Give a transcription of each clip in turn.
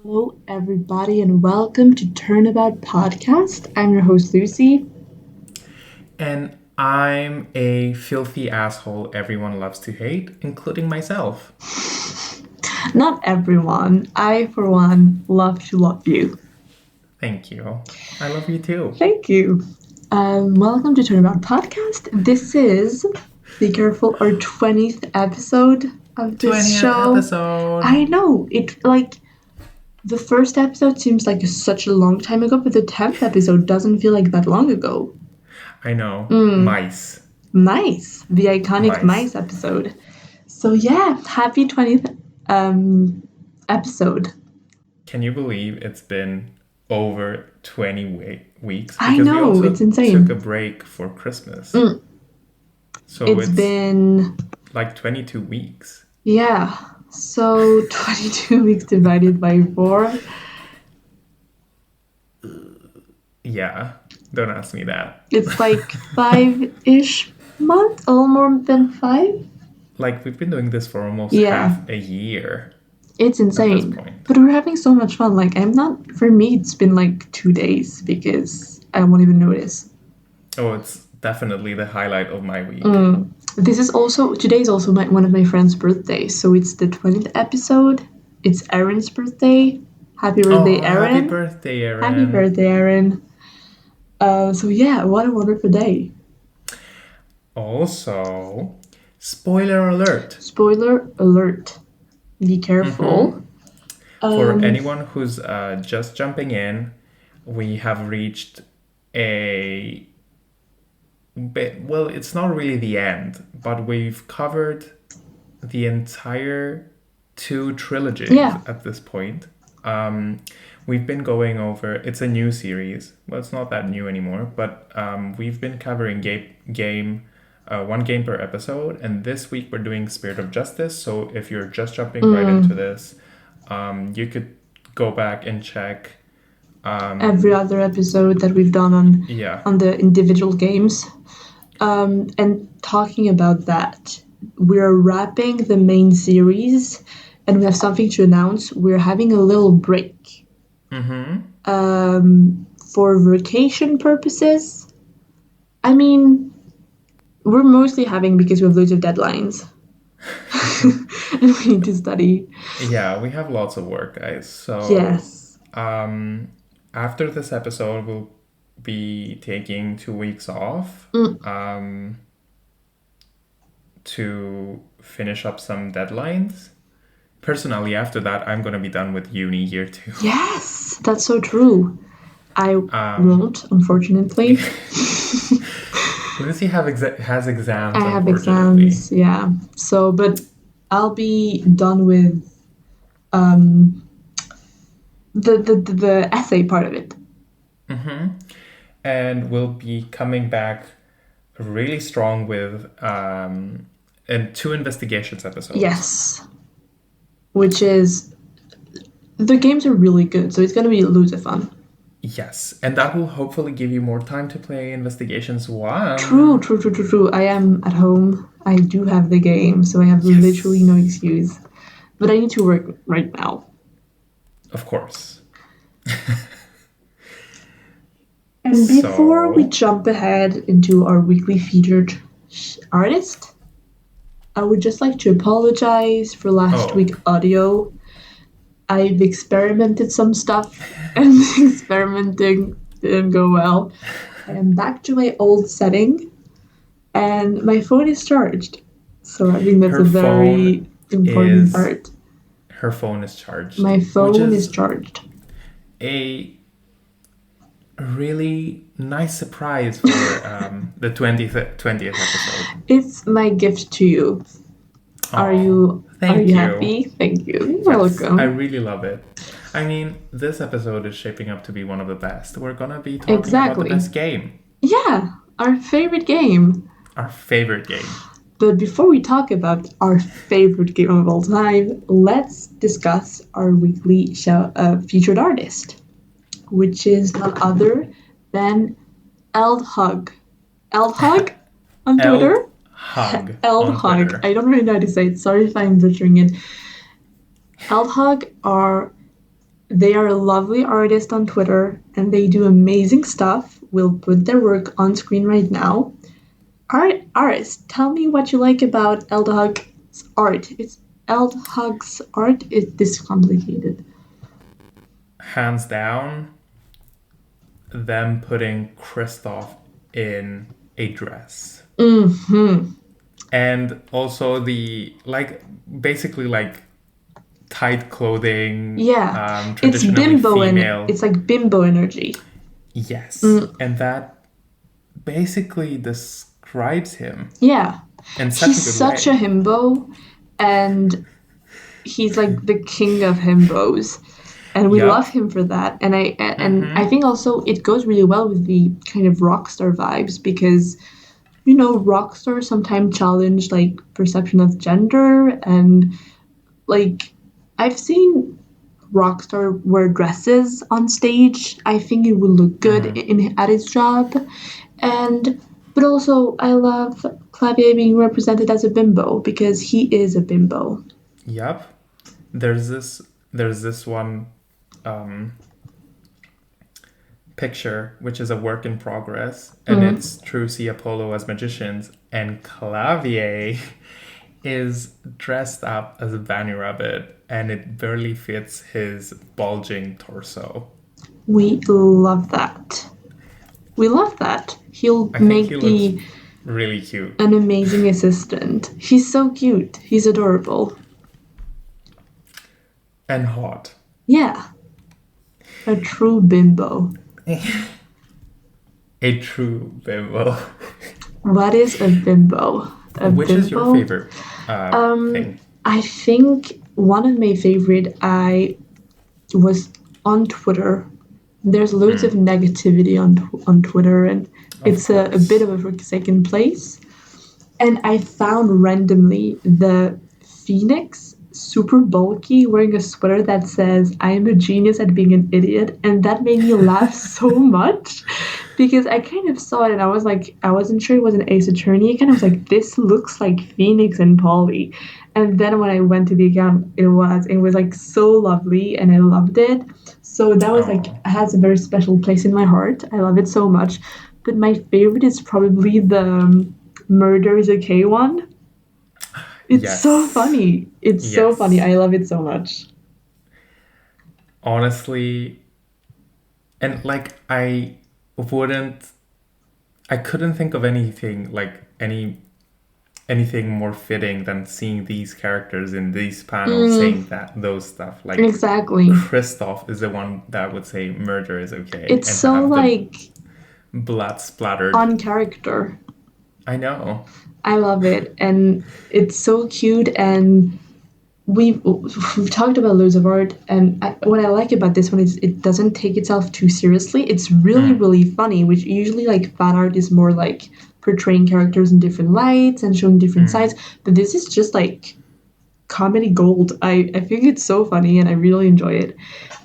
Hello, everybody, and welcome to Turnabout podcast. I'm your host, Lucy. And I'm a filthy asshole everyone loves to hate, including myself. Not everyone. I, for one, love to love you. Thank you. I love you too. Thank you. Welcome to Turnabout podcast. This is, be careful, our 20th episode of this 20th show. episode. I know, the first episode seems like such a long time ago, but the 10th episode doesn't feel like that long ago. I know. Mice. Nice. The iconic mice episode. So yeah, happy 20th episode. Can you believe it's been over 20 weeks? I Because we know, also it's insane. took a break for Christmas. So It's been, like 22 weeks. yeah, so 22 weeks divided by 4. Yeah, don't ask me that. It's like 5-ish months, a little more than 5. Like, we've been doing this for almost Yeah. half a year. It's insane. point. But we're having so much fun. Like, for me, it's been like 2 days because I won't even notice. Oh, it's definitely the highlight of my week. Today is also one of my friend's birthdays, so it's the 20th episode. It's Erin's birthday. Happy birthday, Erin. Happy birthday, Erin. Happy birthday, Erin. So yeah, what a wonderful day. Also, spoiler alert. Spoiler alert. Be careful. For anyone who's just jumping in, we have reached a bit, well, it's not really the end, but we've covered the entire 2 trilogies at this point. We've been going over, it's a new series. Well, it's not that new anymore, but we've been covering one game per episode, and this week we're doing Spirit of Justice. So if you're just jumping right into this, you could go back and check every other episode that we've done on the individual games. And talking about that, we're wrapping the main series, and we have something to announce. We're having a little break. For vacation purposes. I mean, we're mostly having because we have loads of deadlines. And we need to study. Yeah, we have lots of work, guys. So yes. After this episode, we'll be taking 2 weeks off to finish up some deadlines. Personally, after that, I'm going to be done with uni year 2. Yes, that's so true. I won't, unfortunately. Lucy has exams. I have exams, yeah. So, but I'll be done with the essay part of it. And we'll be coming back really strong with 2 investigations episodes. Yes. Which is, the games are really good, so it's going to be loads of fun. Yes, and that will hopefully give you more time to play Investigations 1. True. I am at home. I do have the game, so I have literally no excuse. But I need to work right now. Of course. And before we jump ahead into our weekly featured artist, I would just like to apologize for last week's audio. I've experimented some stuff, and experimenting didn't go well. I am back to my old setting, and my phone is charged. So I think that's a very important part. Her phone is charged. My phone is charged. A really nice surprise for the 20th episode. It's my gift to you. Are you happy? Thank you. You're welcome. I really love it. I mean, this episode is shaping up to be one of the best. We're gonna be talking about the best game. Yeah, our favorite game. Our favorite game. But before we talk about our favorite game of all time, let's discuss our weekly featured artist, which is none other than eldhug. Eldhug on Twitter? Eldhug. I don't really know how to say it. Sorry if I'm butchering it. Eldhug are They are a lovely artist on Twitter and they do amazing stuff. We'll put their work on screen right now. Aris, tell me what you like about eldhug's art. It's eldhug's art is this complicated. Hands down, them putting Kristoff in a dress. Mm-hmm. And also basically tight clothing. Yeah, it's Traditionally bimbo female. and it's like bimbo energy. Yes, and that basically describes him. Yeah, In such he's a good such way. a himbo, and he's like the king of himbos, and we love Yup. him for that. And I think also it goes really well with the kind of rock star vibes because rock stars sometimes challenge like perception of gender and like I've seen Rockstar wear dresses on stage. I think it would look good at his job. And but also I love Clavier being represented as a bimbo because he is a bimbo. Yup. There's this one picture which is a work in progress, and it's Trucy, Apollo as magicians, and Clavier is dressed up as a bunny rabbit, and it barely fits his bulging torso. We love that. We love that. He'll I think he make looks really cute. an amazing assistant. He's so cute. He's adorable. And hot. Yeah. A true bimbo. A true bimbo. What is a bimbo? Which is your favorite thing? I think one of my favorite I was on Twitter. There's loads of negativity on Twitter, and it's a bit of a forsaken place. And I found randomly the Phoenix, super bulky, wearing a sweater that says, "I am a genius at being an idiot." And that made me laugh so much because I kind of saw it and I was like, I wasn't sure it was an Ace Attorney. I kind of was like, this looks like Phoenix and Polly. And then when I went to the account, it was like so lovely and I loved it. So that was like, has a very special place in my heart. I love it so much. But my favorite is probably the Murder is Okay one. It's so funny. It's so funny. I love it so much. Honestly, and I couldn't think of anything anything more fitting than seeing these characters in these panels saying those stuff. Like exactly. Kristoff is the one that would say murder is okay. It's and so like blood splattered on character. I know. I love it, and it's so cute. And we've talked about loads of art, and what I like about this one is it doesn't take itself too seriously. It's really really funny, which usually like fan art is more like portraying characters in different lights and showing different sides, but this is just like comedy gold. I think it's so funny and I really enjoy it.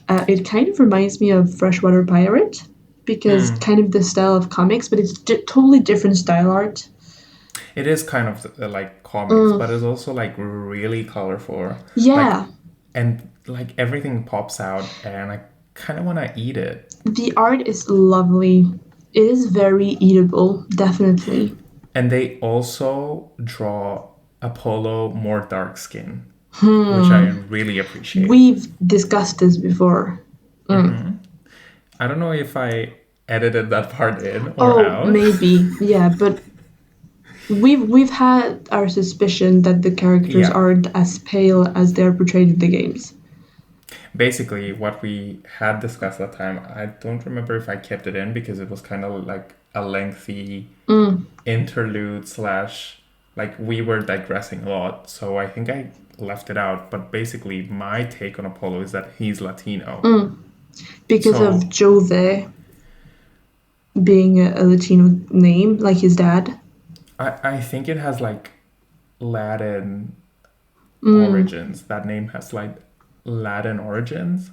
It kind of reminds me of Freshwater Pirate because kind of the style of comics, but it's totally different style art. It is kind of like comics, but it's also like really colorful. Yeah. And like everything pops out and I kind of want to eat it. The art is lovely. It is very eatable, definitely. And they also draw Apollo more dark skin, which I really appreciate. We've discussed this before. I don't know if I edited that part in or out. Maybe. Yeah, but we've had our suspicion that the characters aren't as pale as they're portrayed in the games. Basically, what we had discussed that time, I don't remember if I kept it in because it was kind of like a lengthy interlude / like we were digressing a lot. So I think I left it out. But basically, my take on Apollo is that he's Latino. Because of Jove being a Latino name, like his dad. I think it has like Latin origins. That name has like Latin origins.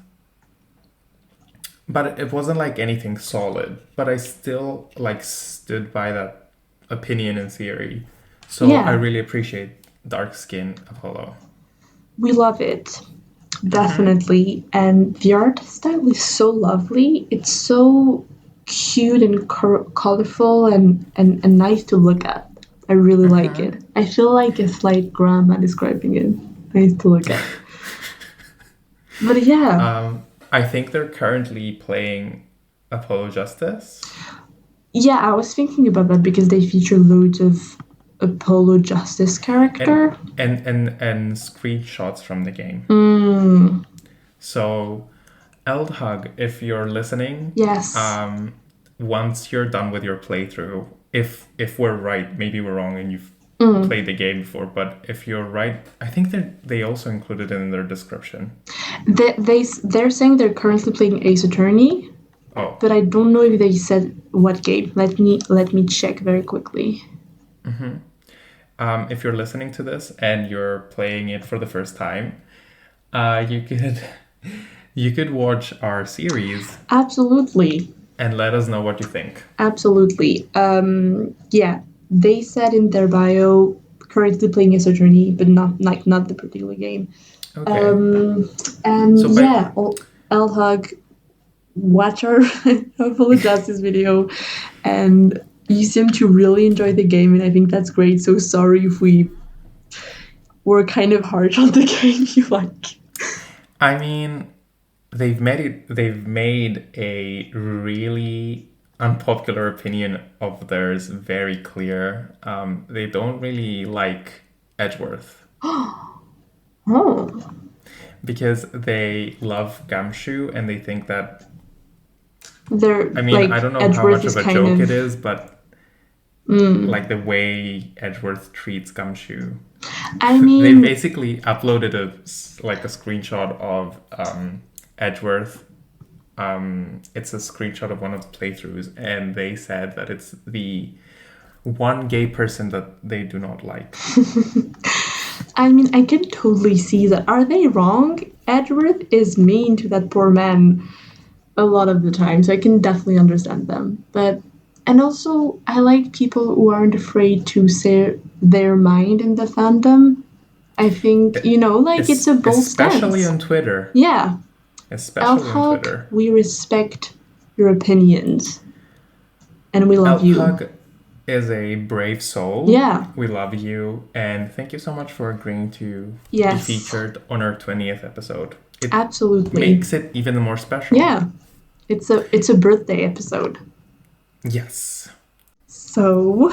But it wasn't like anything solid. But I still like stood by that opinion and theory. So I really appreciate dark skin Apollo. We love it. Definitely. And the art style is so lovely. It's so cute and colorful and nice to look at. I really like it. I feel like a slight grandma describing it. Nice to look at. But yeah. I think they're currently playing Apollo Justice. Yeah, I was thinking about that because they feature loads of Apollo Justice character. And screenshots from the game. So, eldhug, if you're listening, yes. Once you're done with your playthrough, if we're right, maybe we're wrong and you've played the game before, but if you're right, I think they also included it in their description. They're saying they're currently playing Ace Attorney. Oh. But I don't know if they said what game. Let me check very quickly. If you're listening to this and you're playing it for the first time, you could watch our series. Absolutely. And let us know what you think. Absolutely. Yeah, they said in their bio currently playing Ace Attorney, but not the particular game. Okay. And so yeah, eldhug. Watch our Apollo Justice video, and you seem to really enjoy the game, and I think that's great. So sorry if we were kind of harsh on the game you like. I mean, they've made a really unpopular opinion of theirs very clear. They don't really like Edgeworth. Oh. Because they love Gumshoe and they think that I don't know Edgeworth how much of a joke it is, but like the way Edgeworth treats Gumshoe. I mean, they basically uploaded a screenshot of Edgeworth. It's a screenshot of one of the playthroughs, and they said that it's the one gay person that they do not like. I mean, I can totally see that. Are they wrong? Edgeworth is mean to that poor man a lot of the time, so I can definitely understand them. And also, I like people who aren't afraid to say their mind in the fandom. I think, it's a bold stance. Especially on Twitter. Yeah. Especially on Twitter. We respect your opinions. And we love you. Is a brave soul. Yeah. We love you, and thank you so much for agreeing to be featured on our 20th episode. It absolutely makes it even more special. Yeah. It's a birthday episode. Yes. So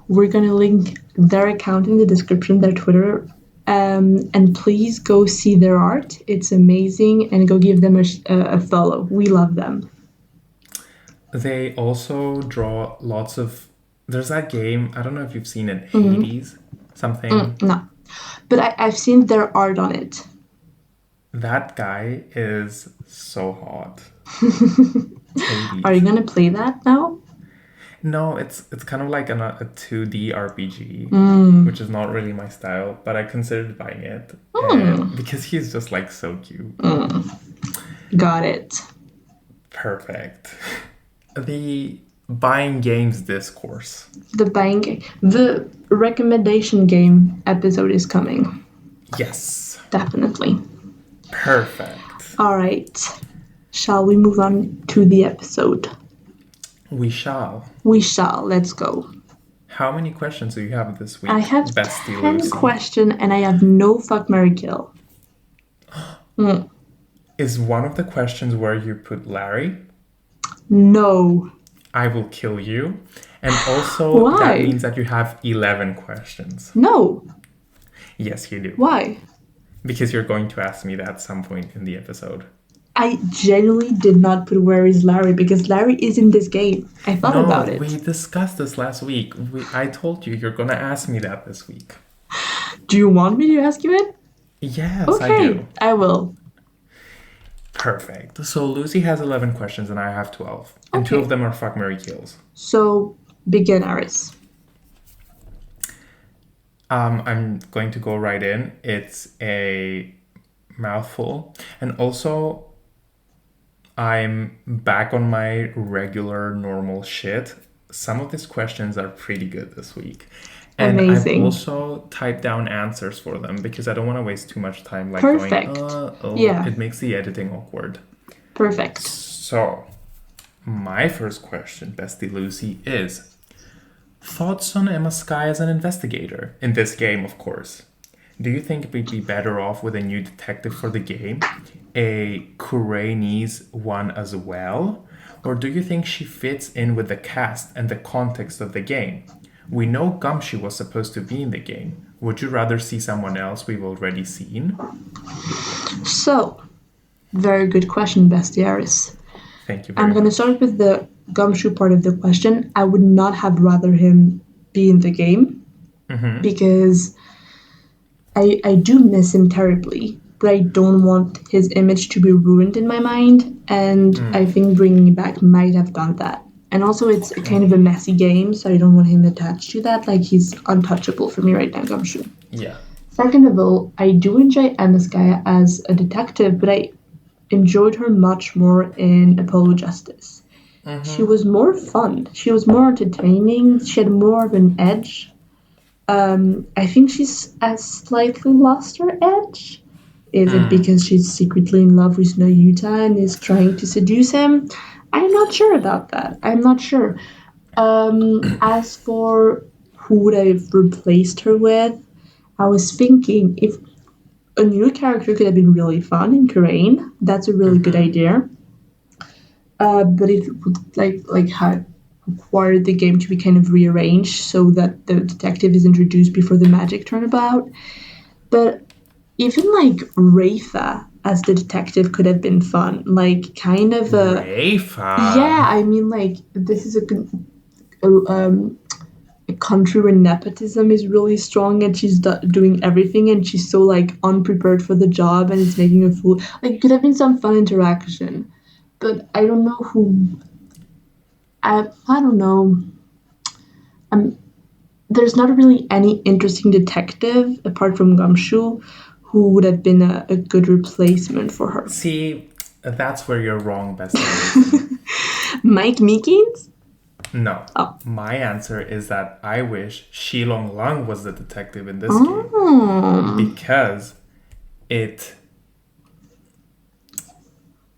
we're gonna link their account in the description, their Twitter. And please go see their art. It's amazing, and go give them a follow. We love them. They also draw lots of. There's that game, I don't know if you've seen it, Hades, something. No, but I've seen their art on it. That guy is so hot. Are you gonna play that now? No, it's kind of like a 2D RPG, which is not really my style, but I considered buying it because he's just like so cute. Got it. Perfect. The buying games discourse. The recommendation game episode is coming. Yes. Definitely. Perfect. All right. Shall we move on to the episode? We shall. Let's go. How many questions do you have this week? I have 10 questions, and I have no fuck, marry, kill. Is one of the questions where you put Larry? No. I will kill you. And also, Why? That means that you have 11 questions. No. Yes, you do. Why? Because you're going to ask me that at some point in the episode. I genuinely did not put where is Larry, because Larry is in this game. I thought about it. We discussed this last week. I told you you're going to ask me that this week. Do you want me to ask you it? Yes, okay, I do. I will. Perfect. So Lucy has 11 questions and I have 12. And 2 of them are fuck, marry, kills. So, begin, Aris. I'm going to go right in. It's a mouthful. And also, I'm back on my regular, normal shit. Some of these questions are pretty good this week. And I've Amazing. also typed down answers for them because I don't want to waste too much time like going, Perfect. oh, Yeah, it makes the editing awkward. perfect. So, my first question, Bestie Lucy, is thoughts on Emma Skye as an investigator? In this game, of course. Do you think we'd be better off with a new detective for the game? A Khura'inese one as well? Or do you think she fits in with the cast and the context of the game? We know Gumshoe was supposed to be in the game. Would you rather see someone else we've already seen? So, very good question, Bestie Aris. Thank you I'm very going to much. start with the Gumshoe part of the question. I would not have rather him be in the game because I do miss him terribly, but I don't want his image to be ruined in my mind, and I think bringing him back might have done that. And also, it's kind of a Okay. messy game, so I don't want him attached to that. Like, he's untouchable for me right now, Gumshoe. Yeah. Second of all, I do enjoy Emma Skye as a detective, but I enjoyed her much more in Apollo Justice. She was more fun. She was more entertaining. She had more of an edge. I think she's has slightly lost her edge. Is it because she's secretly in love with Nayuta and is trying to seduce him? I'm not sure about that. I'm not sure. As for who would I have replaced her with, I was thinking if a new character could have been really fun in Khura'in, that's a really good idea. But it would like have required the game to be kind of rearranged so that the detective is introduced before the magic turnabout. But even like Rafa as the detective could have been fun. Like kind of a Rafa. yeah. I mean like this is a country where nepotism is really strong and she's doing everything and she's so like unprepared for the job and it's making a fool. Like it could have been some fun interaction, but I don't know who. I don't know. Um, there's not really any interesting detective apart from Gumshoe who would have been a good replacement for her. See, that's where you're wrong, Bestie Lucy. Mike Meekins? No. Oh. My answer is that I wish Shilong Lang was the detective in this game Oh. because it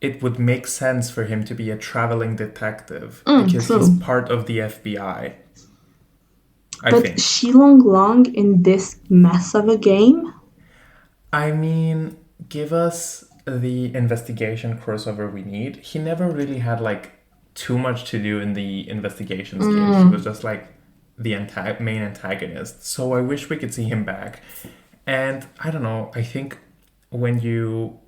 it would make sense for him to be a traveling detective because he's True. part of the FBI. I But think. Shilong Long in this mess of a game? I mean, give us the investigation crossover we need. He never really had like too much to do in the investigations games. He was just like the main antagonist. So I wish we could see him back. And I don't know, I think when you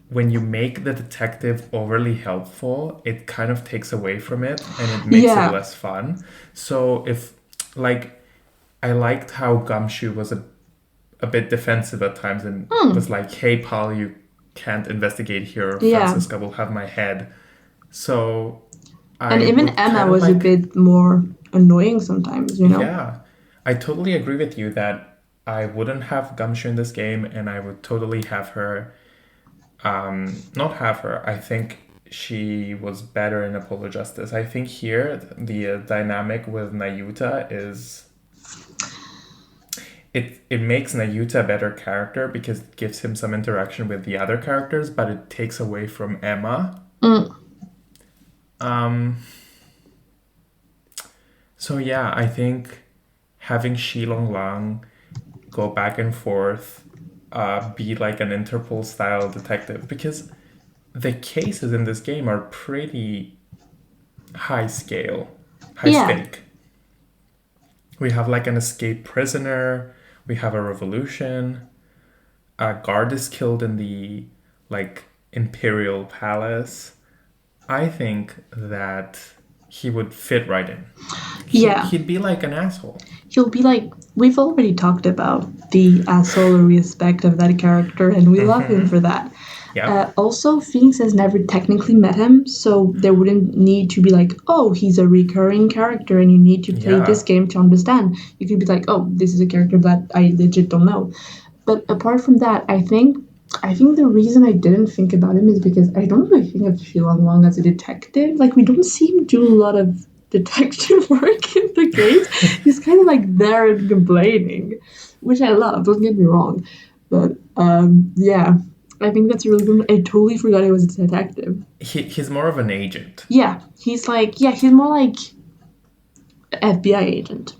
make the detective overly helpful, it kind of takes away from it and it makes it Yeah. less fun. So if like I liked how Gumshoe was a bit defensive at times and was like, "Hey, pal, you can't investigate here. Yeah. Francisca will have my head." So And I even would Emma kind of was a like, bit more annoying sometimes, you know? yeah, I totally agree with you that I wouldn't have Gumshoe in this game, and I would totally have her. Not have her. I think she was better in Apollo Justice. I think here the dynamic with Nayuta is it makes Nayuta a better character because it gives him some interaction with the other characters, but it takes away from Emma. Um, so yeah, I think having Shilong Lang go back and forth, be like an Interpol style detective because the cases in this game are pretty high scale, high Yeah. stake. We have like an escaped prisoner, we have a revolution, a guard is killed in the like imperial palace. I think that he would fit right in. Yeah. He'd be like an asshole. He'll be like, we've already talked about the assholery aspect of that character, and we love him for that. Yep. Also, Phoenix has never technically met him, so there wouldn't need to be like, oh, he's a recurring character and you need to play this Yeah. game to understand. You could be like, oh, this is a character that I legit don't know. But apart from that, I think the reason I didn't think about him is because I don't really think of Shilong Long as a detective. Like we don't see him do a lot of detective work in the games. He's kind of like there and complaining, which I love, don't get me wrong. But yeah, I think that's a really good one. I totally forgot he was a detective. He's more of an agent. Yeah, he's more like FBI agent.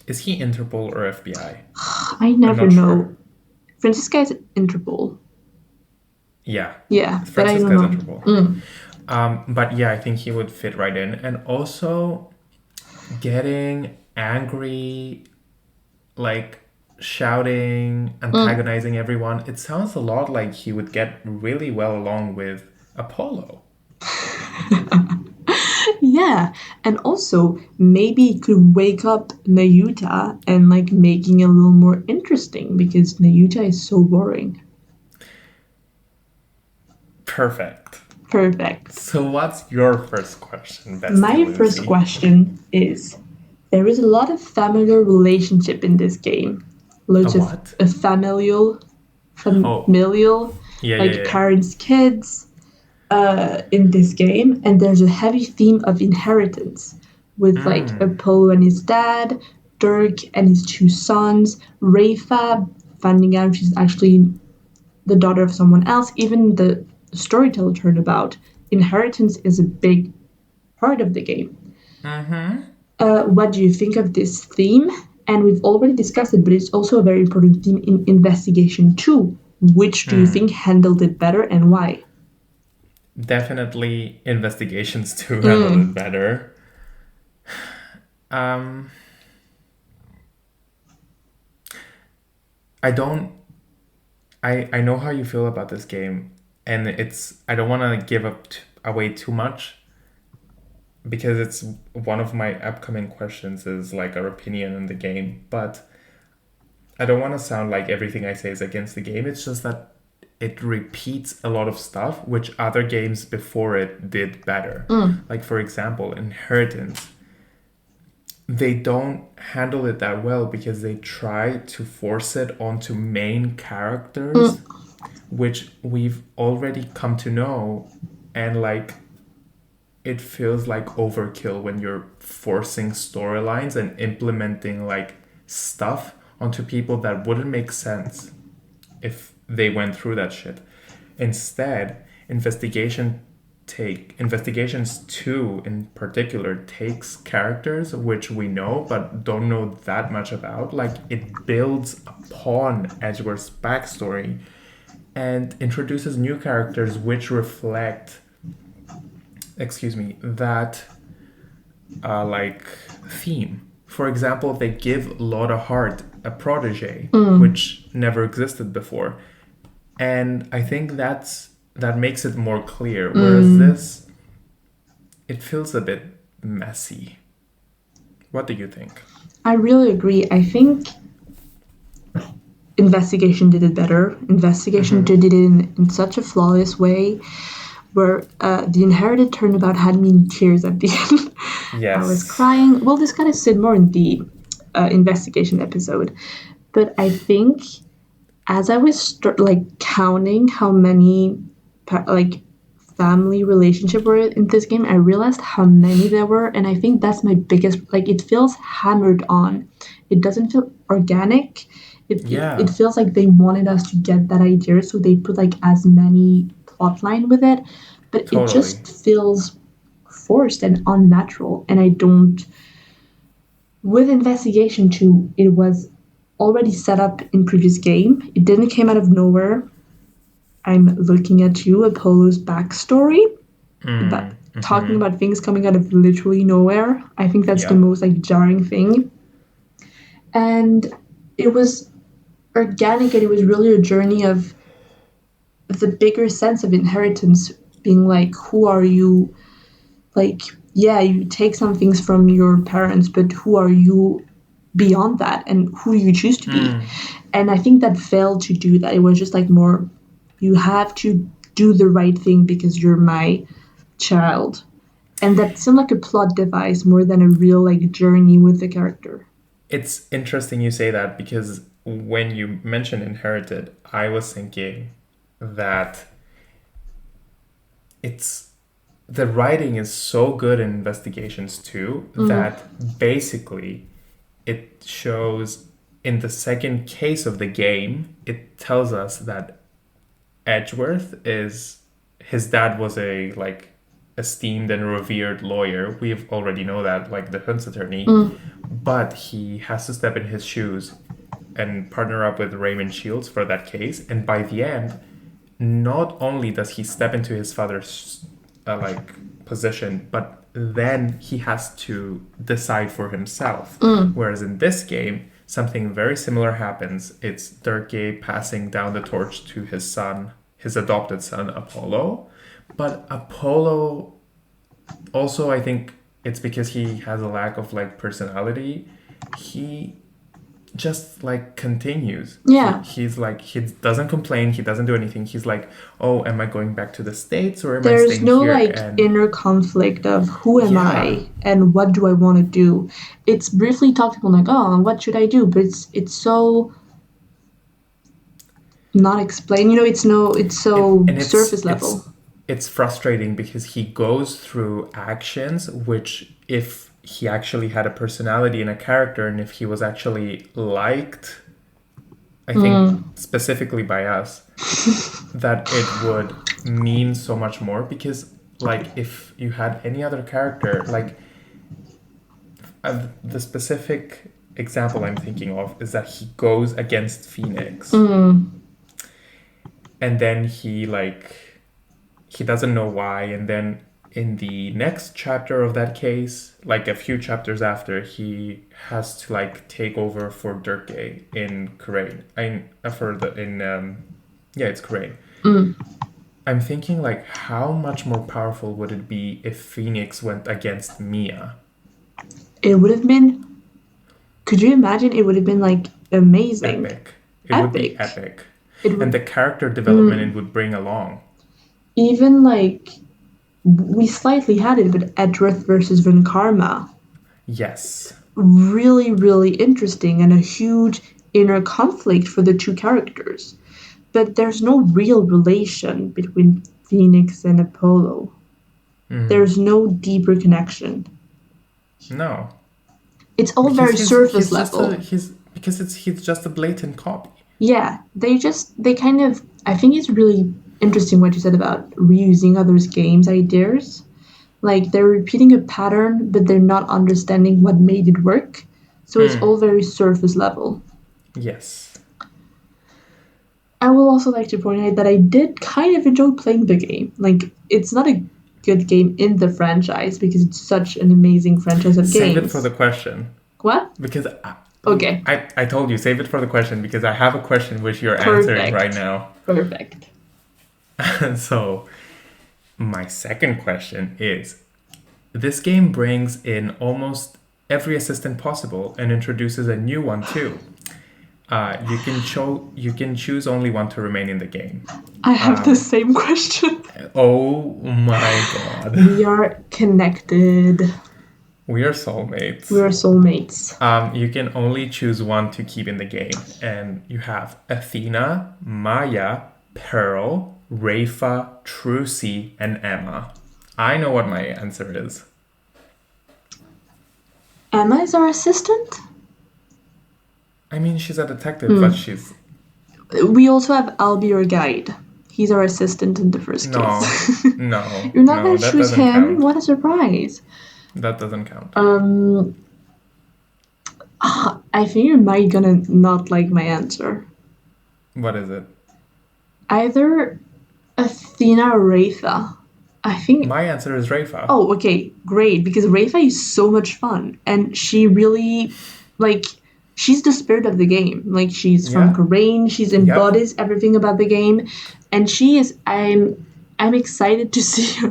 Is he Interpol or FBI? I never know. Sure. Francisca is Interpol. Yeah. Yeah, but I don't Francisca is know. Interpol. But yeah, I think he would fit right in. And also getting angry, like shouting, antagonizing everyone. It sounds a lot like he would get really well along with Apollo. Yeah, and also maybe it could wake up Nayuta and like making it a little more interesting because Nayuta is so boring. Perfect. Perfect. So what's your first question, Bestie My Lucie? first question is, there is a lot of familial relationship in this game. Loads of familial, parents, kids, in this game, and there's a heavy theme of inheritance with like Apollo and his dad, Dirk and his two sons, Rafa finding out she's actually the daughter of someone else. Even the storyteller turnabout, inheritance is a big part of the game. What do you think of this theme? And we've already discussed it, but it's also a very important theme in Investigation 2. Which do you think handled it better and why? Definitely Investigations 2 handled it better. I know how you feel about this game, and I don't want to give away too much because it's one of my upcoming questions is like our opinion on the game, but I don't want to sound like everything I say is against the game. It's just that it repeats a lot of stuff which other games before it did better. Like for example, Inheritance. They don't handle it that well because they try to force it onto main characters, which we've already come to know, and like it feels like overkill when you're forcing storylines and implementing like stuff onto people that wouldn't make sense if they went through that shit. Instead, Investigations 2 in particular takes characters which we know but don't know that much about. Like it builds upon Edgeworth's backstory and introduces new characters which reflect that like theme. For example, they give Lotta Hart a protege, which never existed before. And I think that makes it more clear. Whereas this, it feels a bit messy. What do you think? I really agree. I think Investigation did it better. Investigation did it in such a flawless way where the Inherited Turnabout had me in tears at the end. Yes. I was crying. We'll discuss it more in the Investigation episode. But I think as I was counting how many family relationship were in this game, I realized how many there were, and I think that's my biggest. It feels hammered on. It doesn't feel organic. It feels like they wanted us to get that idea, so they put as many plotline with it, but it just feels forced and unnatural, and I don't. With Investigation 2, it was already set up in previous game. It didn't came out of nowhere. I'm looking at you, Apollo's backstory, but talking about things coming out of literally nowhere. I think that's the most jarring thing. And it was organic, and it was really a journey of the bigger sense of inheritance, being who are you? You take some things from your parents, but who are you beyond that, and who you choose to be? And I think that failed to do that. It was just more, you have to do the right thing because you're my child. And that seemed like a plot device more than a real journey with the character. It's interesting you say that because when you mentioned Inherited, I was thinking that it's the writing is so good in Investigations too that basically it shows in the second case of the game, it tells us that Edgeworth is his dad was a like esteemed and revered lawyer. We already know that, like the defense attorney, but he has to step in his shoes and partner up with Raymond Shields for that case. And by the end, not only does he step into his father's position, but then he has to decide for himself. Whereas in this game, something very similar happens. It's Durkee passing down the torch to his son, his adopted son, Apollo. But Apollo also, I think it's because he has a lack of like personality. He just like continues. Yeah. He's like, he doesn't complain. He doesn't do anything. He's like, oh, am I going back to the States or am I staying no here? There's no inner conflict of who am I and what do I want to do. It's briefly talked about like, oh, what should I do? But it's so not explained. It's so surface level. It's frustrating because he goes through actions which, if he actually had a personality and a character, and if he was actually liked, I think specifically by us, that it would mean so much more. Because like if you had any other character, like the specific example I'm thinking of is that he goes against Phoenix, and then he doesn't know why, and then in the next chapter of that case, like a few chapters after, he has to like take over for Durkee in Khura'in. It's Khura'in. I'm thinking like, how much more powerful would it be if Phoenix went against Mia? It would have been. Could you imagine? It would have been like amazing. Epic. It would be epic. And the character development it would bring along. Even like. We slightly had it with Edgeworth versus Von Karma. Yes. Really, really interesting and a huge inner conflict for the two characters. But there's no real relation between Phoenix and Apollo. There's no deeper connection. No. It's all very surface level. He's just a blatant copy. Yeah, they kind of, I think it's really interesting what you said about reusing others' games ideas. Like they're repeating a pattern, but they're not understanding what made it work. So it's all very surface level. Yes. I will also like to point out that I did kind of enjoy playing the game. Like it's not a good game in the franchise because it's such an amazing franchise of games. Save it for the question. What? Because okay. I told you, save it for the question because I have a question which you're answering right now. Perfect. So, my second question is, this game brings in almost every assistant possible and introduces a new one too. You can choose only one to remain in the game. I have the same question. Oh my god. We are connected. We are soulmates. We are soulmates. You can only choose one to keep in the game. And you have Athena, Maya, Pearl, Rafa, Trucy, and Emma. I know what my answer is. Emma is our assistant? I mean, she's a detective, but she's... We also have Albie, your guide. He's our assistant in the first case. No. You're not going to choose him? Count. What a surprise. That doesn't count. I think you might gonna not like my answer. What is it? Either Athena or Rafa. I think my answer is Rafa. Oh, okay, great. Because Rafa is so much fun, and she really, she's the spirit of the game. Like she's from Khura'in. She embodies everything about the game, and she is. I'm excited to see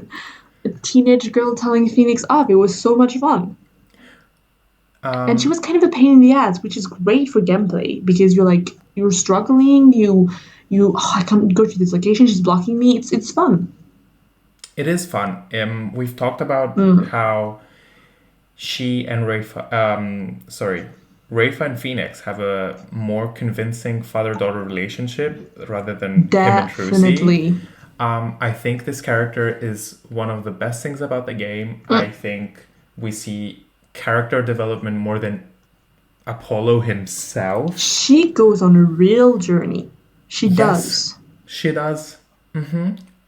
a teenage girl telling Phoenix off. It was so much fun. And she was kind of a pain in the ass, which is great for gameplay because you're struggling. I can't go to this location. She's blocking me. It's fun. It is fun. We've talked about how she and Rafa and Phoenix have a more convincing father-daughter relationship rather than him and Trucy. I think this character is one of the best things about the game. I think we see character development more than Apollo himself. She goes on a real journey. She Yes, does. she does.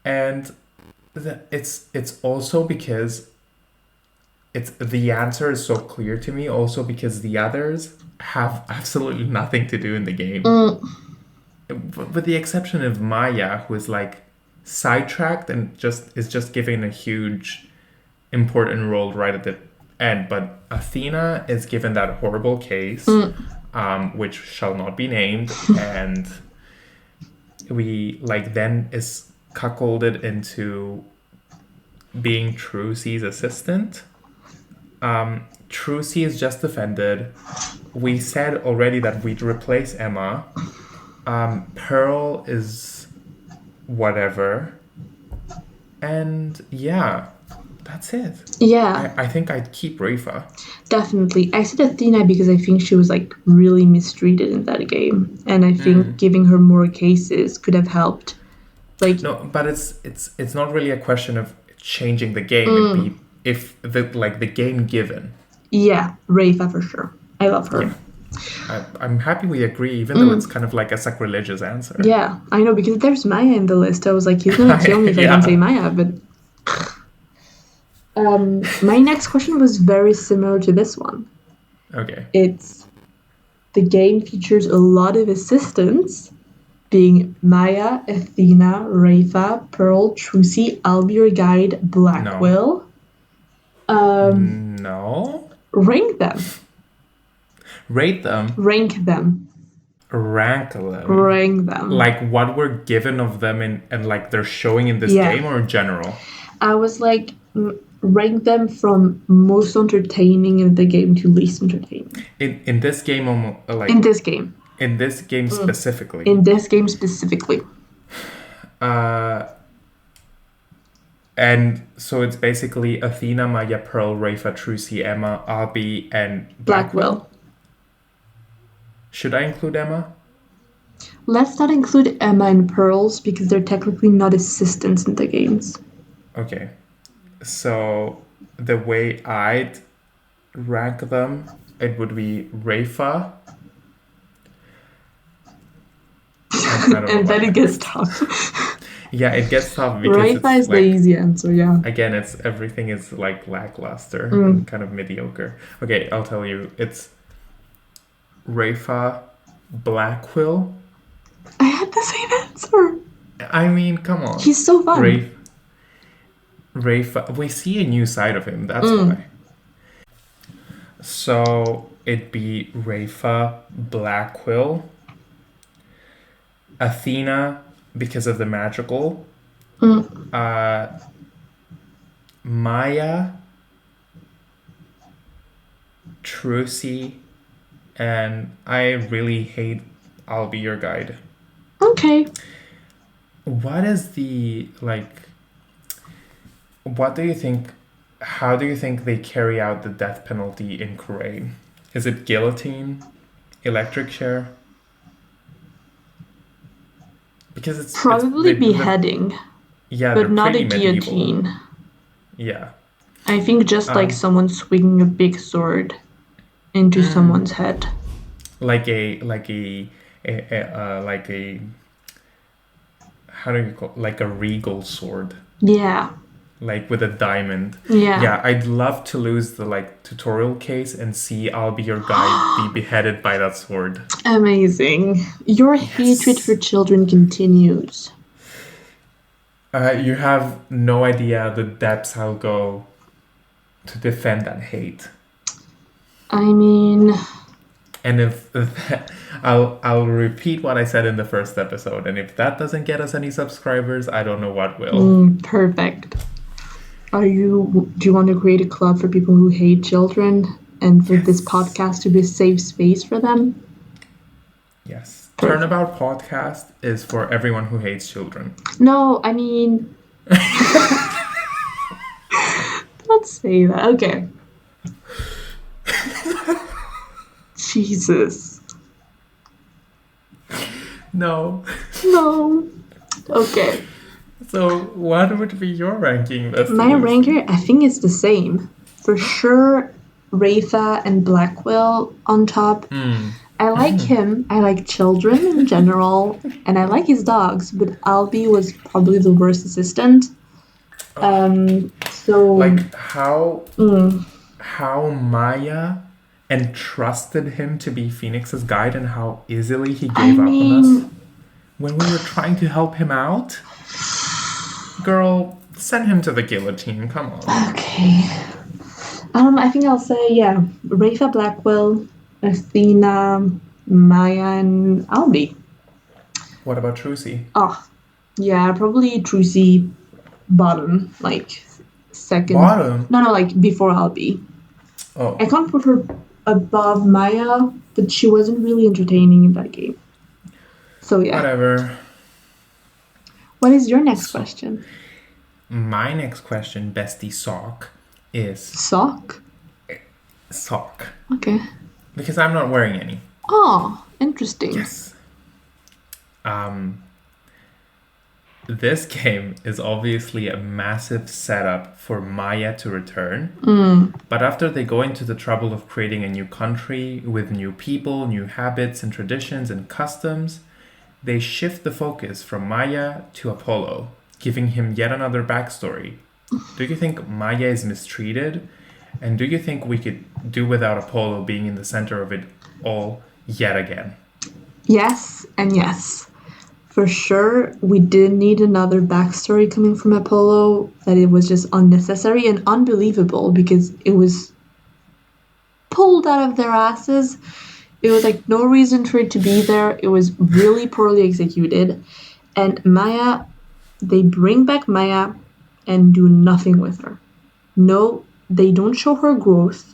And it's also because the answer is so clear to me. Also because the others have absolutely nothing to do in the game, with the exception of Maya, who is like sidetracked and is just given a huge important role right at the end. But Athena is given that horrible case, which shall not be named, and we then is cuckolded into being Trucy's assistant. Trucy is just offended. We said already that we'd replace Emma. Pearl is whatever. And yeah, that's it. Yeah. I think I'd keep Rafa. Definitely. I said Athena because I think she was like really mistreated in that game. And I think giving her more cases could have helped. Like, no, but it's not really a question of changing the game. It'd be if the game given. Yeah, Rafa for sure. I love her. Yeah. I'm happy we agree, even though it's kind of like a sacrilegious answer. Yeah, I know, because there's Maya in the list. I was like, he's gonna kill me if I don't say Maya, but... my next question was very similar to this one. Okay. It's... The game features a lot of assistants, being Maya, Athena, Rafa, Pearl, Trucy, I'll Be Your Guide, Blackwell. No. Rank them. Rate them. Rank them. Rank them. Rank them. Like what we're given of them and like they're showing in this game, or in general? I was like, rank them from most entertaining in the game to least entertaining. In this game, in this game. In this game specifically. In this game specifically. And so it's basically Athena, Maya, Pearl, Rafa, Trucy, Emma, Albie, and Blackwell. Should I include Emma? Let's not include Emma and Pearls because they're technically not assistants in the games. Okay. So the way I'd rank them, it would be Rafa. And then it gets tough. Yeah, it gets tough because Rafa is the easy answer, yeah. Again, everything is like lackluster and kind of mediocre. Okay, I'll tell you. It's Rafa, Blackwell. I had the same answer. I mean, come on. He's so fun. Rafa, we see a new side of him, that's why. So it'd be Rafa, Blackwell, Athena, because of the magical, Maya, Trucy, and I really hate I'll Be Your Guide. Okay. What is the, what do you think, how do you think they carry out the death penalty in Khura'in? Is it guillotine? Electric chair? Because it's probably beheading. Yeah, but not a medieval. Guillotine. Yeah. I think just like someone swinging a big sword into someone's head. Like a how do you call it? Like a regal sword. Yeah. Like with a diamond. Yeah. Yeah, I'd love to lose the tutorial case and see I'll Be Your Guide be beheaded by that sword. Amazing. Your hatred for children continues. You have no idea the depths I'll go to defend that hate. I mean... And if I'll repeat what I said in the first episode, and if that doesn't get us any subscribers, I don't know what will. Perfect. Do you want to create a club for people who hate children and for this podcast to be a safe space for them? Yes. Turnabout podcast is for everyone who hates children. No, I mean... Don't say that. Okay. Jesus. No. No. Okay. So what would be your ranking, Bestie My Lucie? ranker, I think it's the same. For sure, Rafa and Blackwell on top. I like him. I like children in general, and I like his dogs. But Albie was probably the worst assistant. So Like how Maya entrusted him to be Phoenix's guide and how easily he gave up on us when we were trying to help him out. Girl, send him to the guillotine. Come on. Okay. I think I'll say Rafa, Blackwell, Athena, Maya, and Albie. What about Trucy? Oh, yeah, probably Trucy bottom, like second. Bottom? No, like before Albie. Oh. I can't put her above Maya, but she wasn't really entertaining in that game. So yeah. Whatever. What is your next question? My next question, Bestie Sock, is... Sock? Sock. Okay. Because I'm not wearing any. Oh, interesting. Yes. This game is obviously a massive setup for Maya to return. But after they go into the trouble of creating a new country with new people, new habits and traditions and customs, they shift the focus from Maya to Apollo, giving him yet another backstory. Do you think Maya is mistreated? And do you think we could do without Apollo being in the center of it all yet again? Yes and yes. For sure, we did need another backstory coming from Apollo, that it was just unnecessary and unbelievable because it was pulled out of their asses. It was like no reason for it to be there. It was really poorly executed. And Maya, they bring back Maya and do nothing with her. No, they don't show her growth.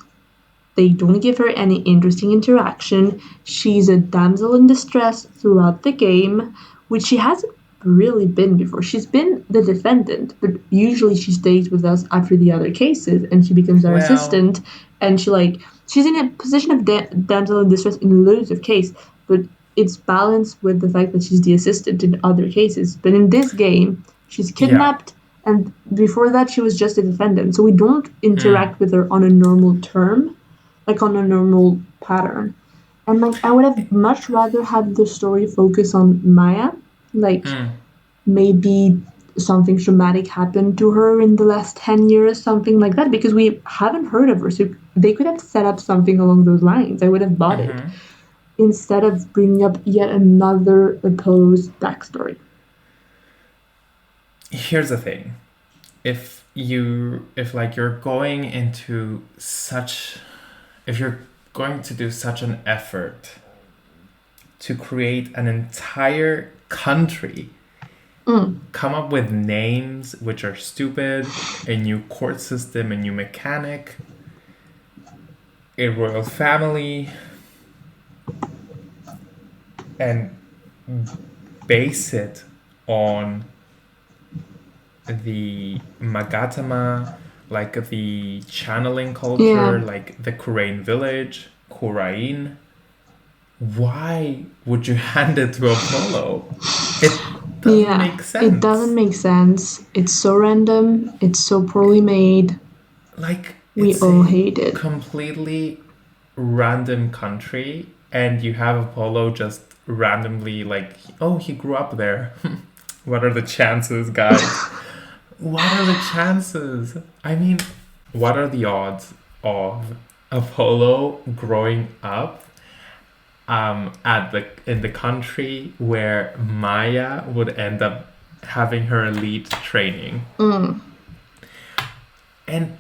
They don't give her any interesting interaction. She's a damsel in distress throughout the game, which she hasn't really been before. She's been the defendant, but usually she stays with us after the other cases, and she becomes our assistant, and she's in a position of damsel in distress in loads of cases, but it's balanced with the fact that she's the assistant in other cases. But in this game, she's kidnapped, and before that she was just a defendant, so we don't interact with her on a normal term, like on a normal pattern. And I would have much rather had the story focus on Maya. Maybe something traumatic happened to her in the last 10 years, something like that, because we haven't heard of her. So they could have set up something along those lines. I would have bought it. Instead of bringing up yet another Apollo's backstory. Here's the thing. If you're going to do such an effort to create an entire country, come up with names which are stupid, a new court system, a new mechanic, a royal family, and base it on the Magatama, like the channeling culture, like the Khura'in village, Khura'in. Why would you hand it to Apollo? It doesn't make sense. It doesn't make sense. It's so random. It's so poorly made. We all hate it. Completely random country, and you have Apollo just randomly he grew up there. What are the chances, guys? What are the chances? I mean, what are the odds of Apollo growing up in the country where Maya would end up having her elite training? And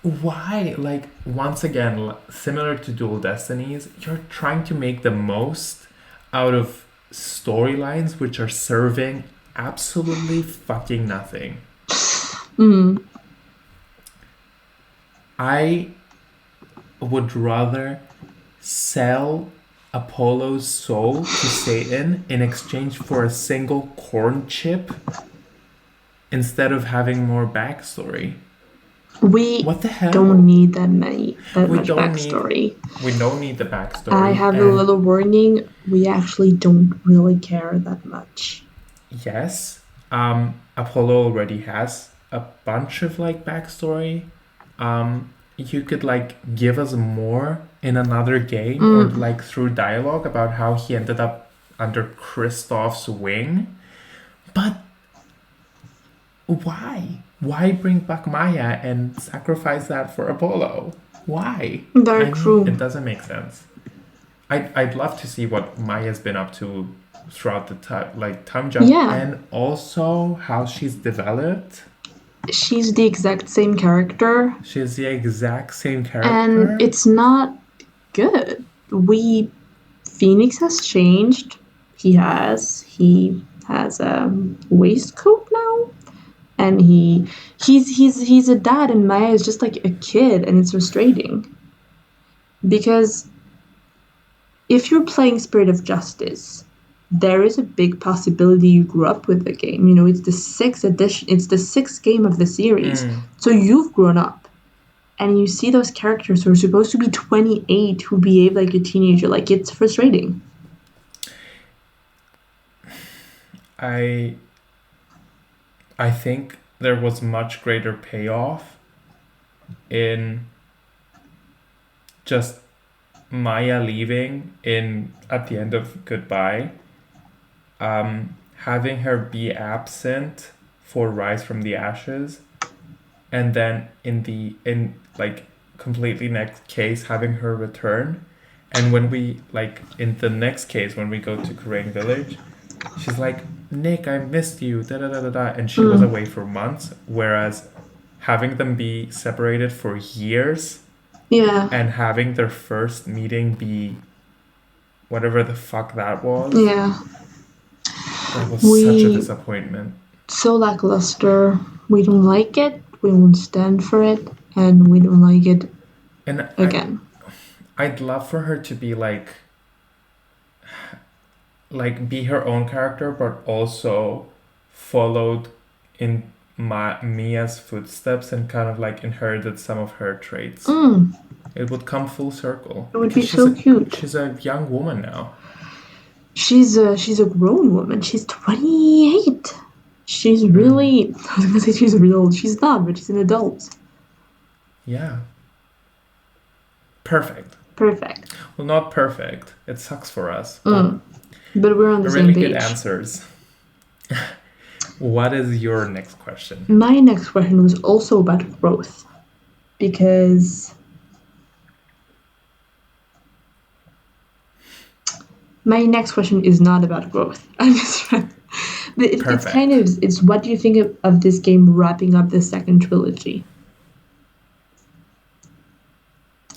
why? Once again, similar to Dual Destinies, you're trying to make the most out of storylines which are serving absolutely fucking nothing. I would rather sell Apollo's soul to Satan in exchange for a single corn chip instead of having more backstory. What the hell? Don't need that much backstory. We don't need the backstory. I have a little warning. We actually don't really care that much. Yes, Apollo already has a bunch of like backstory. You could like give us more in another game or like through dialogue about how he ended up under Kristoff's wing. But why? Why bring back Maya and sacrifice that for Apollo? Why? Very I mean, true. it doesn't make sense. I'd love to see what Maya's been up to throughout the time jump, Yeah. and also how she's developed. She's the exact same character. She's the exact same And character. it's not good. Phoenix has changed. He has a waistcoat now. And he's a dad and Maya is just like a kid, and it's frustrating. Because if you're playing Spirit of Justice, there is a big possibility you grew up with the game. You know, it's the sixth edition, it's the sixth game of the series. So you've grown up. And you see those characters who are supposed to be 28 who behave like a teenager. Like, it's frustrating. I think there was much greater payoff in just Maya leaving at the end of Goodbye, having her be absent for Rise from the Ashes, and then in like completely next case having her return, and when we like in the next case when we go to Khura'in village, she's like, Nick, I missed you, da da da da da, and she was away for months, whereas having them be separated for years. Yeah. And having their first meeting be whatever the fuck that was. Yeah. That was such a disappointment. So lackluster. We don't like it. We won't stand for it, and we don't like it And again. I'd love for her to be like be her own character, but also followed in Mia's footsteps and kind of like inherited some of her traits. It would come full circle. It would be so cute. She's a young woman now. She's a grown woman. She's 28. She's really... I was gonna say she's real old. She's not, but she's an adult. Yeah. Perfect. Well, not perfect. It sucks for us. But we're on the same page. Really good answers. What is your next question? My next question was also about growth. Because... my next question is not about growth. I'm just trying... It's kind of... It's what do you think of this game wrapping up the second trilogy?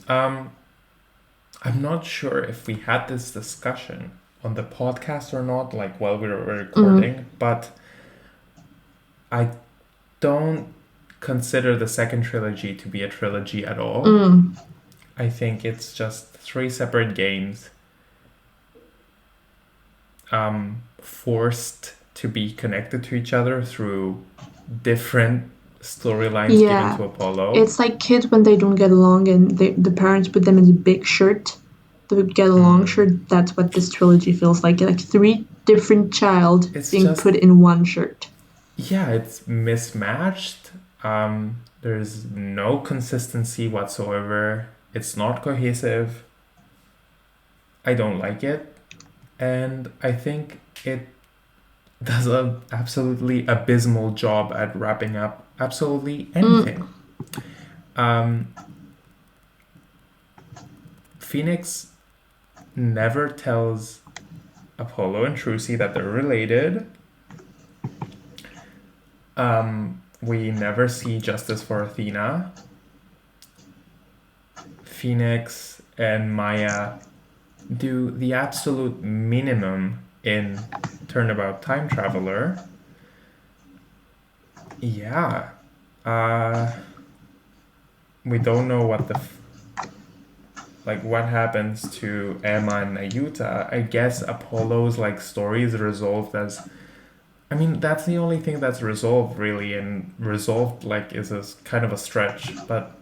I'm not sure if we had this discussion on the podcast or not, like while we were recording, but I don't consider the second trilogy to be a trilogy at all. I think it's just 3 separate games forced to be connected to each other through different storylines given to Apollo. It's like kids when they don't get along and the parents put them in a big shirt, the get along shirt. That's what this trilogy feels like 3 different child being put in one shirt. Yeah, it's mismatched. There's no consistency whatsoever. It's not cohesive. I don't like it, and I think it does an absolutely abysmal job at wrapping up absolutely anything. Phoenix never tells Apollo and Lucie that they're related. We never see justice for Athena. Phoenix and Maya do the absolute minimum in Turnabout Time Traveler. Yeah. We don't know what what happens to Emma and Nayuta. I guess Apollo's story is resolved as... I mean, that's the only thing that's resolved, really, and resolved, is a kind of a stretch, but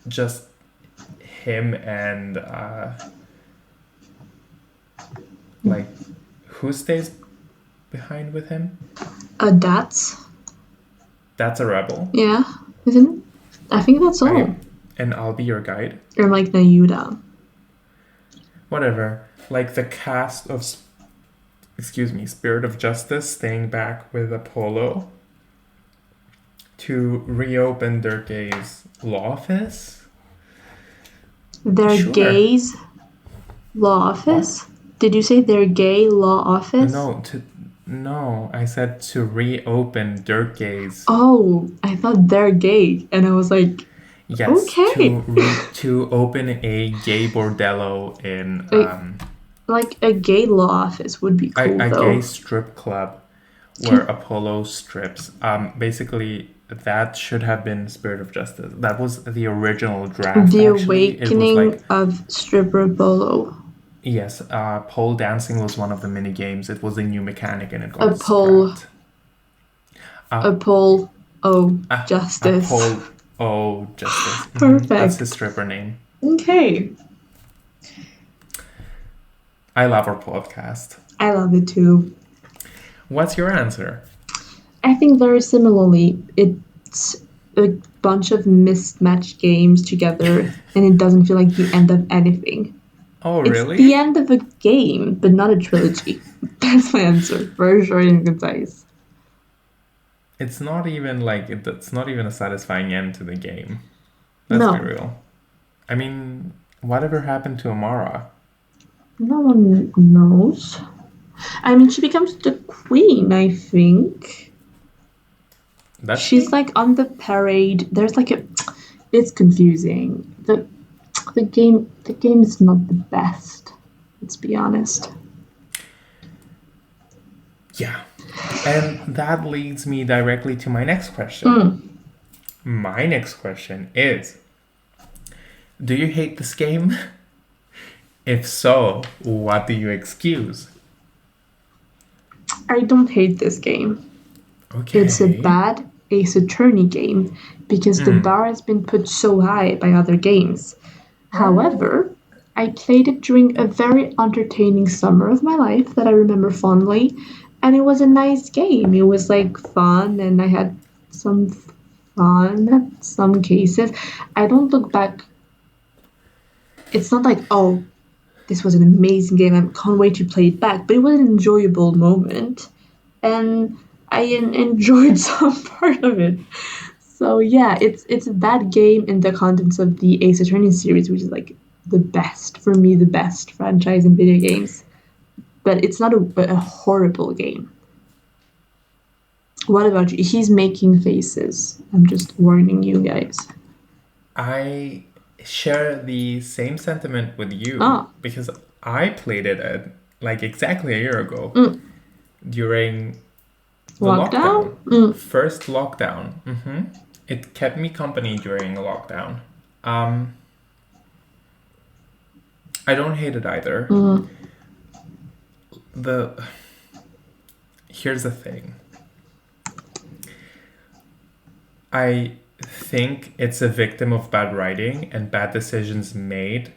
just him and, who stays behind with him? That's a rebel. Yeah, isn't it? I think that's all. And I'll be your guide. Or like Nayuda. Whatever. Like the cast of, Spirit of Justice staying back with Apollo to reopen their gay's law office. Their gay's law office? What? Did you say their gay law office? No, I said to reopen their gays. Oh, I thought they're gay, and I was like, yes, okay. to open a gay bordello in like a gay law office would be cool. A gay strip club where Apollo strips. Basically, that should have been Spirit of Justice. That was the original draft. The awakening of stripper Apollo. Yes, pole dancing was one of the mini games. It was a new mechanic, and it got scrapped. Apollo Justice. Apollo Justice. Perfect. That's his stripper name. Okay. I love our podcast. I love it too. What's your answer? I think very similarly. It's a bunch of mismatched games together, and it doesn't feel like the end of anything. Oh, really? It's the end of a game, but not a trilogy. That's my answer. Very short and concise. It's not even it's not even a satisfying end to the game. Let's be real. I mean, whatever happened to Amara? No one knows. I mean, she becomes the queen, I think. She's like on the parade. There's like it's confusing. The game is not the best. Let's be honest. Yeah. And that leads me directly to my next question. My next question is, do you hate this game? If so, what do you excuse? I don't hate this game. Okay. It's a bad Ace Attorney game because the bar has been put so high by other games. However, I played it during a very entertaining summer of my life that I remember fondly, and it was a nice game. It was like fun, and I had some fun at some cases. I don't look back. It's not like, oh, this was an amazing game. I can't wait to play it back. But it was an enjoyable moment, and I enjoyed some part of it. So yeah, it's that game in the contents of the Ace Attorney series, which is like the best for me, the best franchise in video games. But it's not a horrible game. What about you? He's making faces. I'm just warning you guys. I share the same sentiment with you because I played it like exactly a year ago during the lockdown. First lockdown. It kept me company during a lockdown. I don't hate it either. Here's the thing. I think it's a victim of bad writing and bad decisions made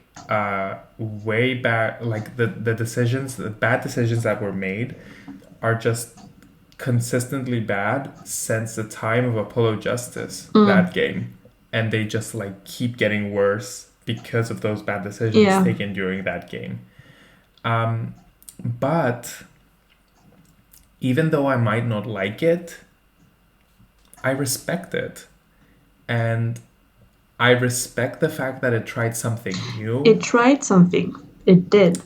way back. Like the bad decisions that were made are just consistently bad since the time of Apollo Justice, that game. And they just like keep getting worse because of those bad decisions taken during that game. But even though I might not like it, I respect it. And I respect the fact that it tried something new. It tried something. It did.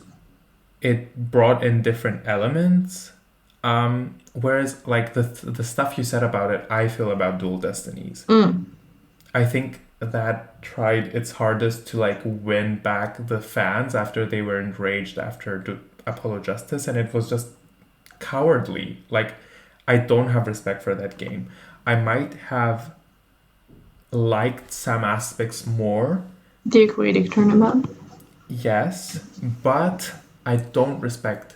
It brought in different elements. Whereas like the stuff you said about it, I feel about Dual Destinies. I think that tried its hardest to like win back the fans after they were enraged after Apollo Justice, and it was just cowardly. Like, I don't have respect for that game. I might have liked some aspects more. The Aquatic Turnabout. Yes, but I don't respect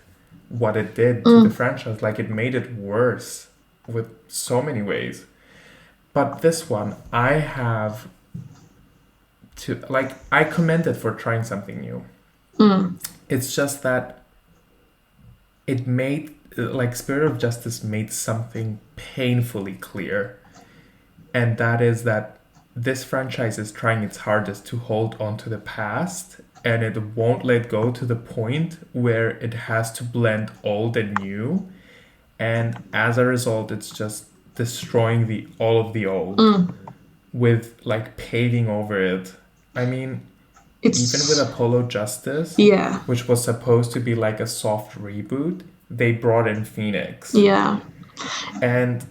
what it did to the franchise. Like, it made it worse with so many ways. But this one, I have to, like, I commend it for trying something new. It's just that it made like Spirit of Justice made something painfully clear, and that is that this franchise is trying its hardest to hold on to the past, and it won't let go to the point where it has to blend old and new, and as a result it's just destroying the all of the old with like paving over it. I mean, even with Apollo Justice, yeah, which was supposed to be like a soft reboot, they brought in Phoenix. Yeah. And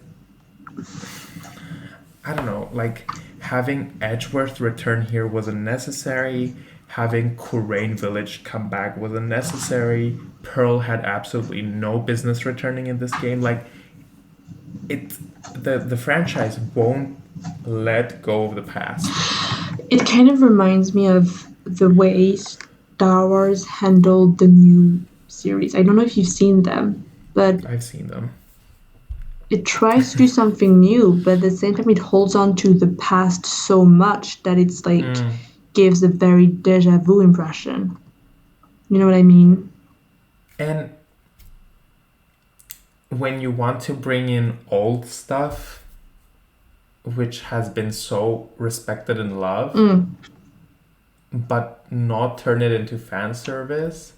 I don't know, like having Edgeworth return here wasn't necessary. Having Khura'in Village come back wasn't necessary. Pearl had absolutely no business returning in this game. Like the franchise won't let go of the past. It kind of reminds me of the way Star Wars handled the new series. I don't know if you've seen them, but I've seen them. It tries to do something new, but at the same time it holds on to the past so much that it's like gives a very deja vu impression. You know what I mean? And when you want to bring in old stuff, which has been so respected and loved, but not turn it into fan service,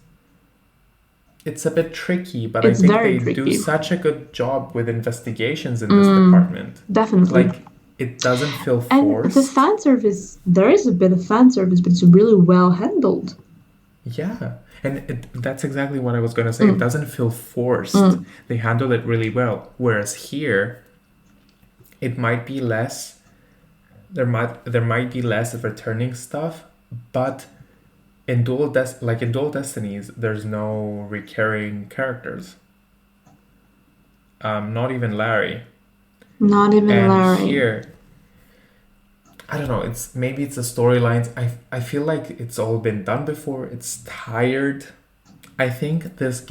it's a bit tricky. But I think they do such a good job with investigations in this department. Definitely. Like, it doesn't feel forced. And the fan service, there is a bit of fan service, but it's really well handled. Yeah. And that's exactly what I was going to say. It doesn't feel forced. They handle it really well. Whereas here, it might be less. There might be less of returning stuff, but in Dual Destinies, there's no recurring characters. Not even Larry. Not even Larry. And here, I don't know. Maybe it's the storylines. I feel like it's all been done before. It's tired. I think this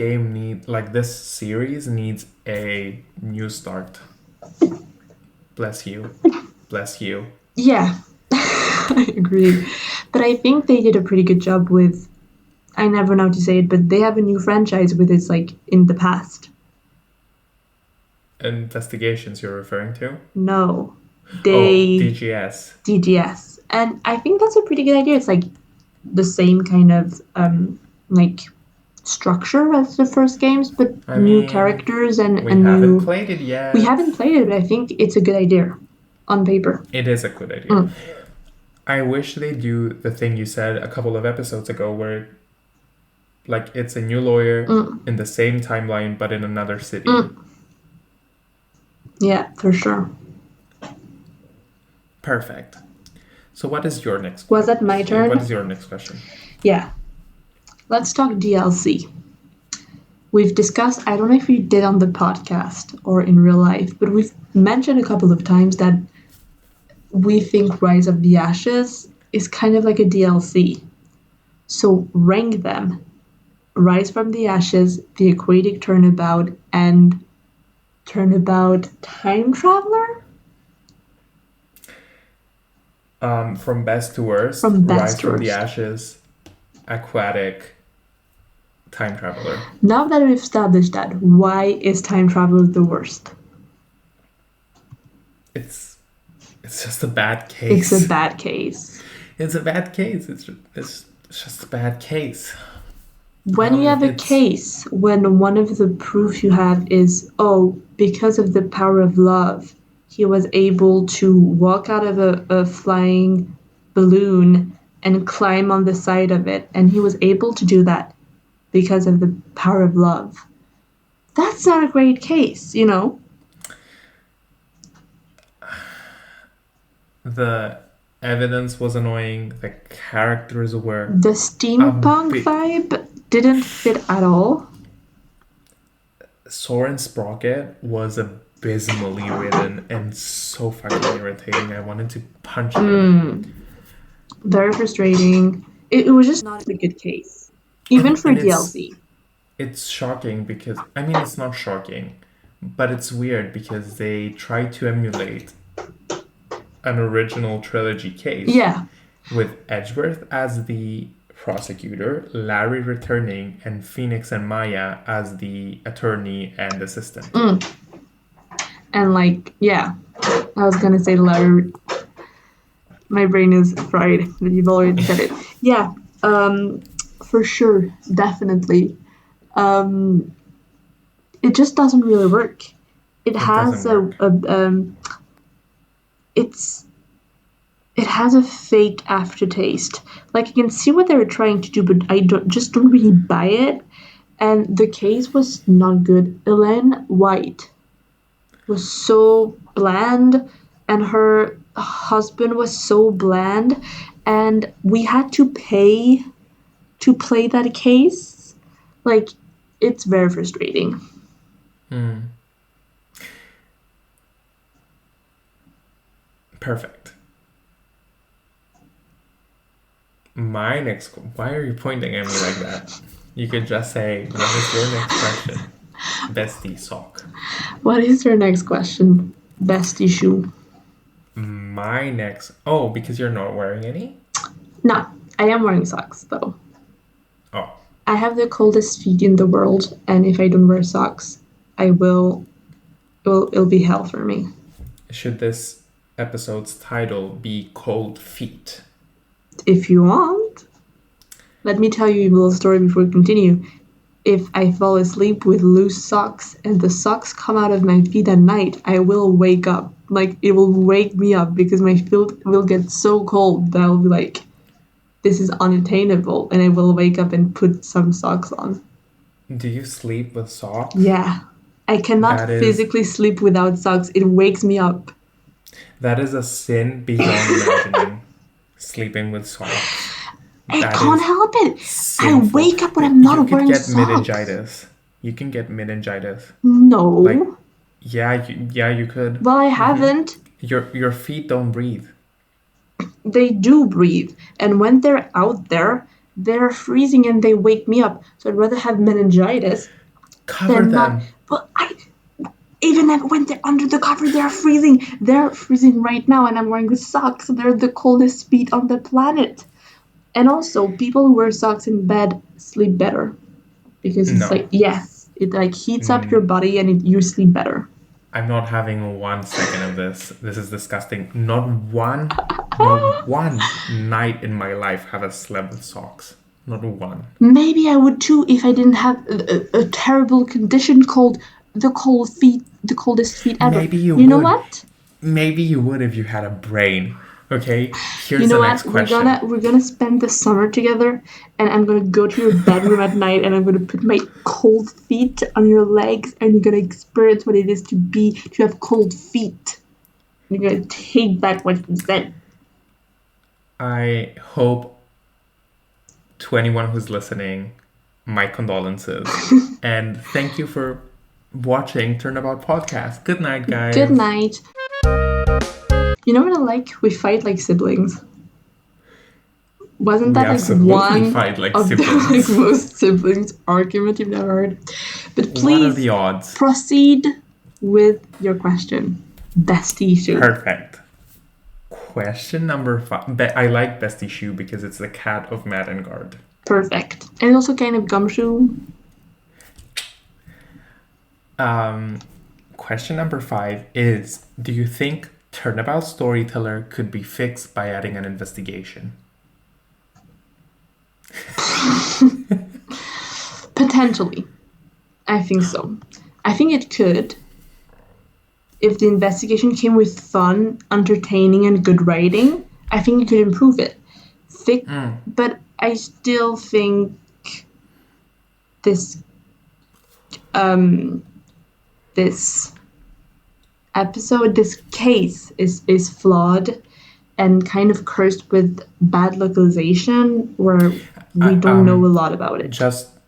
series needs a new start. Bless you. Bless you. Yeah, I agree. But I think they did a pretty good job with, I never know how to say it, but they have a new franchise with its like in the past. Investigations you're referring to? No. DGS. DGS. And I think that's a pretty good idea. It's like the same kind of like structure as the first games, but new characters and we haven't played it yet. We haven't played it, but I think it's a good idea on paper. It is a good idea. I wish they do the thing you said a couple of episodes ago where like it's a new lawyer in the same timeline but in another city. Yeah, for sure. Perfect. So what is your next question? Was that my turn? What is your next question? Yeah. Let's talk DLC. We've discussed, I don't know if we did on the podcast or in real life, but we've mentioned a couple of times that we think Rise of the Ashes is kind of like a DLC. So rank them. Rise from the Ashes, The Aquatic Turnabout, and Turnabout Time Traveler? From best to worst, Rise from the Ashes, Aquatic, Time Traveler. Now that we've established that, why is Time Traveler the worst? It's just a bad case. It's a bad case. It's a bad case. It's just a bad case. When you have a case, when one of the proof you have is, because of the power of love, he was able to walk out of a flying balloon and climb on the side of it, and he was able to do that because of the power of love. That's not a great case, you know? The evidence was annoying. The characters were... The steampunk vibe didn't fit at all. Soren Sprocket was abysmally written and so fucking irritating. I wanted to punch him. Very frustrating. It was just not a good case. Even for DLC. It's shocking because... I mean, it's not shocking. But it's weird because they try to emulate an original trilogy case. Yeah. With Edgeworth as the prosecutor, Larry returning, and Phoenix and Maya as the attorney and assistant. And like, yeah, I was gonna say Larry. My brain is fried that you've already said it. Yeah, for sure, definitely. It just doesn't really work. It has it has a fake aftertaste. Like, I can see what they were trying to do, but I don't really buy it. And the case was not good. Elaine White was so bland, and her husband was so bland, and we had to pay to play that case. Like, it's very frustrating. Perfect. My next... Why are you pointing at me like that? You could just say, what is your next question? Bestie sock. What is your next question? Bestie shoe. My next... Oh, because you're not wearing any? No, I am wearing socks, though. Oh. I have the coldest feet in the world, and if I don't wear socks, it'll be hell for me. Should this episode's title be Cold Feet? If you want. Let me tell you a little story before we continue. If I fall asleep with loose socks and the socks come out of my feet at night, I will wake up. Like, it will wake me up because my feet will get so cold that I'll be like, this is unattainable, and I will wake up and put some socks on. Do you sleep with socks? Yeah. I cannot physically sleep without socks. It wakes me up. That is a sin beyond imagining. Sleeping with socks. I can't help it. Sinful. I wake up when I'm not wearing socks. You can get meningitis. You can get meningitis. No. Like, yeah, you could. Well, I haven't. Your feet don't breathe. They do breathe. And when they're out there, they're freezing and they wake me up. So I'd rather have meningitis. Cover them. But even when they're under the cover, they're freezing. They're freezing right now, and I'm wearing socks. They're the coldest feet on the planet. And also, people who wear socks in bed sleep better. Because it's it like heats up your body and you sleep better. I'm not having 1 second of this. This is disgusting. Not one night in my life have I slept with socks. Not one. Maybe I would too if I didn't have a terrible condition called the coldest feet ever. Maybe you would. You know what? Maybe you would if you had a brain. Okay, here's the next question. We're gonna spend the summer together, and I'm gonna go to your bedroom at night, and I'm gonna put my cold feet on your legs, and you're gonna experience what it is to have cold feet. You're gonna take back what you said. I hope to anyone who's listening, my condolences, and thank you for watching Turnabout podcast. Good night, guys. Good night. You know what I like? We fight like siblings. Wasn't that one fight like of siblings. the most siblings argument you've never heard? But please, what are the odds? Proceed with your question. Bestie shoe. Perfect. Question number 5. I like Bestie shoe because it's the cat of Madengard. Perfect. And also kind of gumshoe. Question number 5 is, do you think Turnabout Storyteller could be fixed by adding an investigation? Potentially. I think so. I think it could. If the investigation came with fun, entertaining, and good writing, I think it could improve it. But I still think this episode, this case is flawed and kind of cursed with bad localization, where we don't know a lot about it.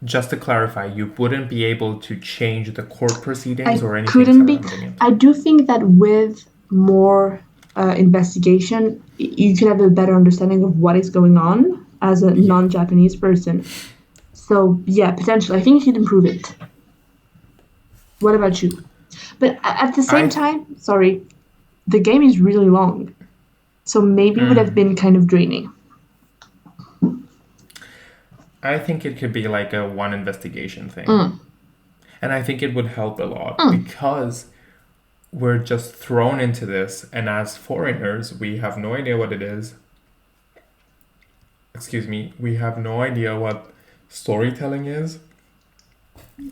Just to clarify, you wouldn't be able to change the court proceedings or anything? Couldn't be. I do think that with more investigation, you can have a better understanding of what is going on as a non-Japanese person. So yeah, potentially. I think you could improve it. What about you? But at the same time, sorry, the game is really long. So maybe it would have been kind of draining. I think it could be like a one investigation thing. Mm. And I think it would help a lot Mm. because we're just thrown into this, and as foreigners, we have no idea what it is. Excuse me, we have no idea what storytelling is.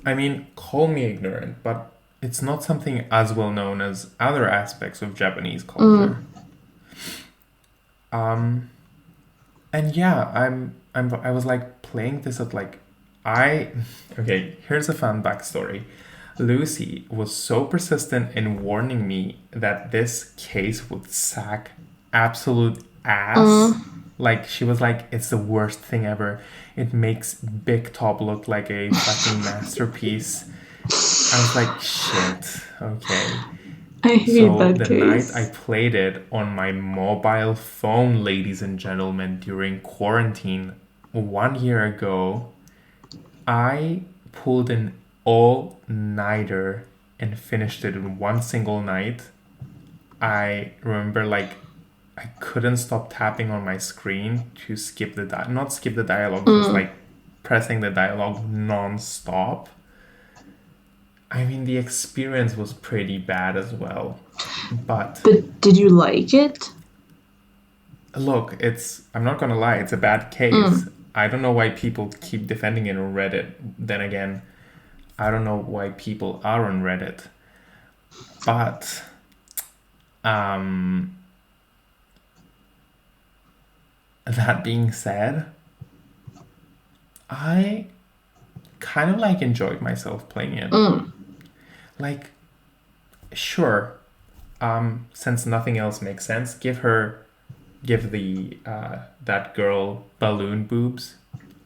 I mean, call me ignorant, but it's not something as well known as other aspects of Japanese culture. And yeah, I was like playing this at like I okay, here's a fun backstory. Lucy was so persistent in warning me that this case would sack absolute ass. Like she was like, it's the worst thing ever. It makes Big Top look like a fucking masterpiece. I was like, shit, okay. I hate So that the night I case. played it on my mobile phone, ladies and gentlemen, during quarantine 1 year ago, I pulled an all-nighter and finished it in one single night. I remember like I couldn't stop tapping on my screen to skip the not skip the dialogue, just like pressing the dialogue non-stop. I mean, the experience was pretty bad as well. But But did you like it? look, I'm not gonna lie, it's a bad case. I don't know why people keep defending it on Reddit. Then again, I don't know why people are on Reddit. But um that being said, I kind of like enjoyed myself playing it. Like, sure, since nothing else makes sense, give the that girl balloon boobs.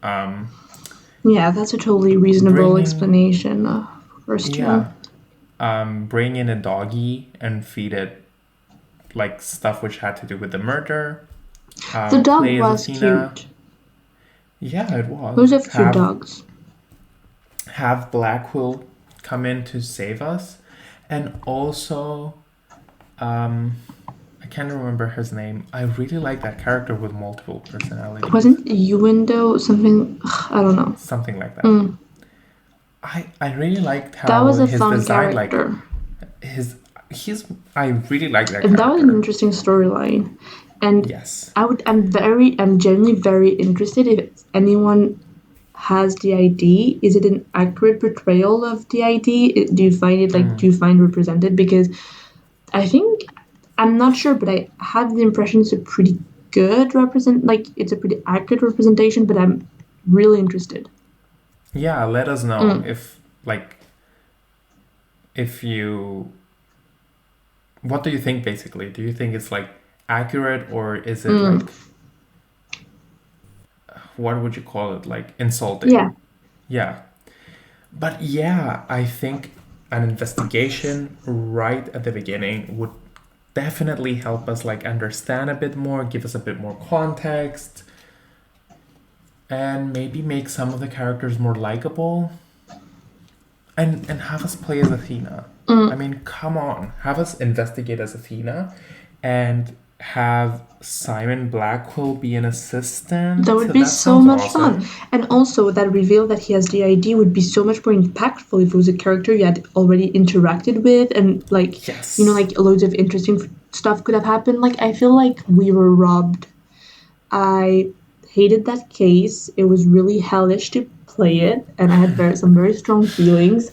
Yeah, that's a totally reasonable Bring in explanation. First yeah, one. bring in a doggy and feed it like stuff which had to do with the murder. The dog Play as was Athena. cute. Yeah, it was. Those are cute dogs. Have Blackwell come in to save us, and also, I can't remember his name. I really like that character with multiple personalities. Wasn't Window something? I don't know. Something like that. I really liked That how was a his fun design, like character. his he's I really like that And that was an character. interesting storyline. And Yes. I'm genuinely very interested if anyone has the ID. Is it an accurate portrayal of the ID? Do you find it do you find represented? Because I think I'm not sure, but I have the impression it's a pretty good it's a pretty accurate representation, but I'm really interested. Yeah, let us know if you what do you think basically? Do you think it's like accurate, or is it like what would you call it? Like insulting? Yeah. Yeah. But yeah, I think an investigation right at the beginning would definitely help us like understand a bit more, give us a bit more context, and maybe make some of the characters more likable. And have us play as Athena. I mean, come on. Have us investigate as Athena and have Simon Blackwell be an assistant. That would be That so sounds much fun. awesome. And also, that reveal that he has the ID would be so much more impactful if it was a character you had already interacted with and, Yes. loads of interesting stuff could have happened. Like, I feel like we were robbed. I hated that case. It was really hellish to play it, and I had some very strong feelings.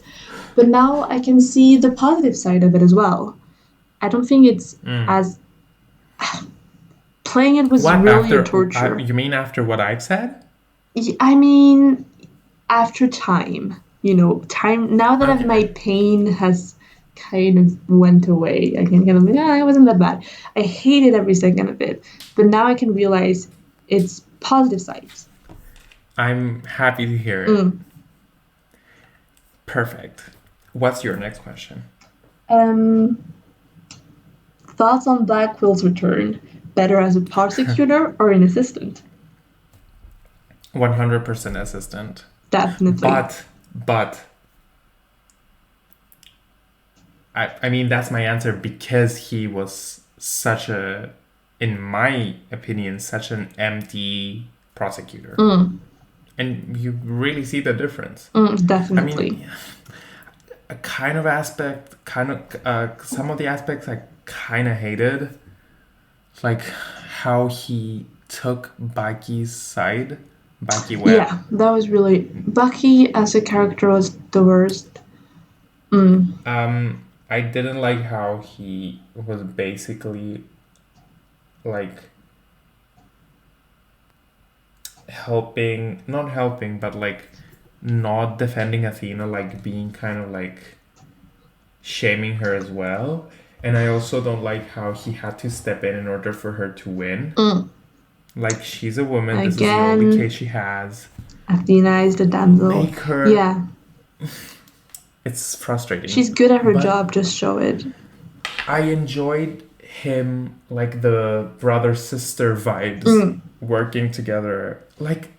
But now I can see the positive side of it as well. I don't think it's as playing it was What really a after? torture. You mean after what I've said? I mean, after time, time now that my Okay. pain has kind of went away, I can kind of it wasn't that bad. I hated every second of it, but now I can realize its positive sides. I'm happy to hear it. Perfect. What's your next question? Um, thoughts on Blackwell's return? Better as a prosecutor or an assistant? 100% assistant. Definitely. But I mean, that's my answer because he was in my opinion, such an empty prosecutor. and you really see the difference. Definitely. I mean, a kind of aspect, some of the aspects I kind of hated, like how he took Baki's side. Baki went. Yeah, that was really... Baki as a character was the worst. I didn't like how he was basically like not helping, but like not defending Athena, like being kind of like shaming her as well. And I also don't like how he had to step in order for her to win. Like, she's a woman. Again, this is the only case she has. Athena is the damsel. Make her... Yeah. It's frustrating. She's good at her job, just show it. I enjoyed him, like, the brother-sister vibes working together. Like,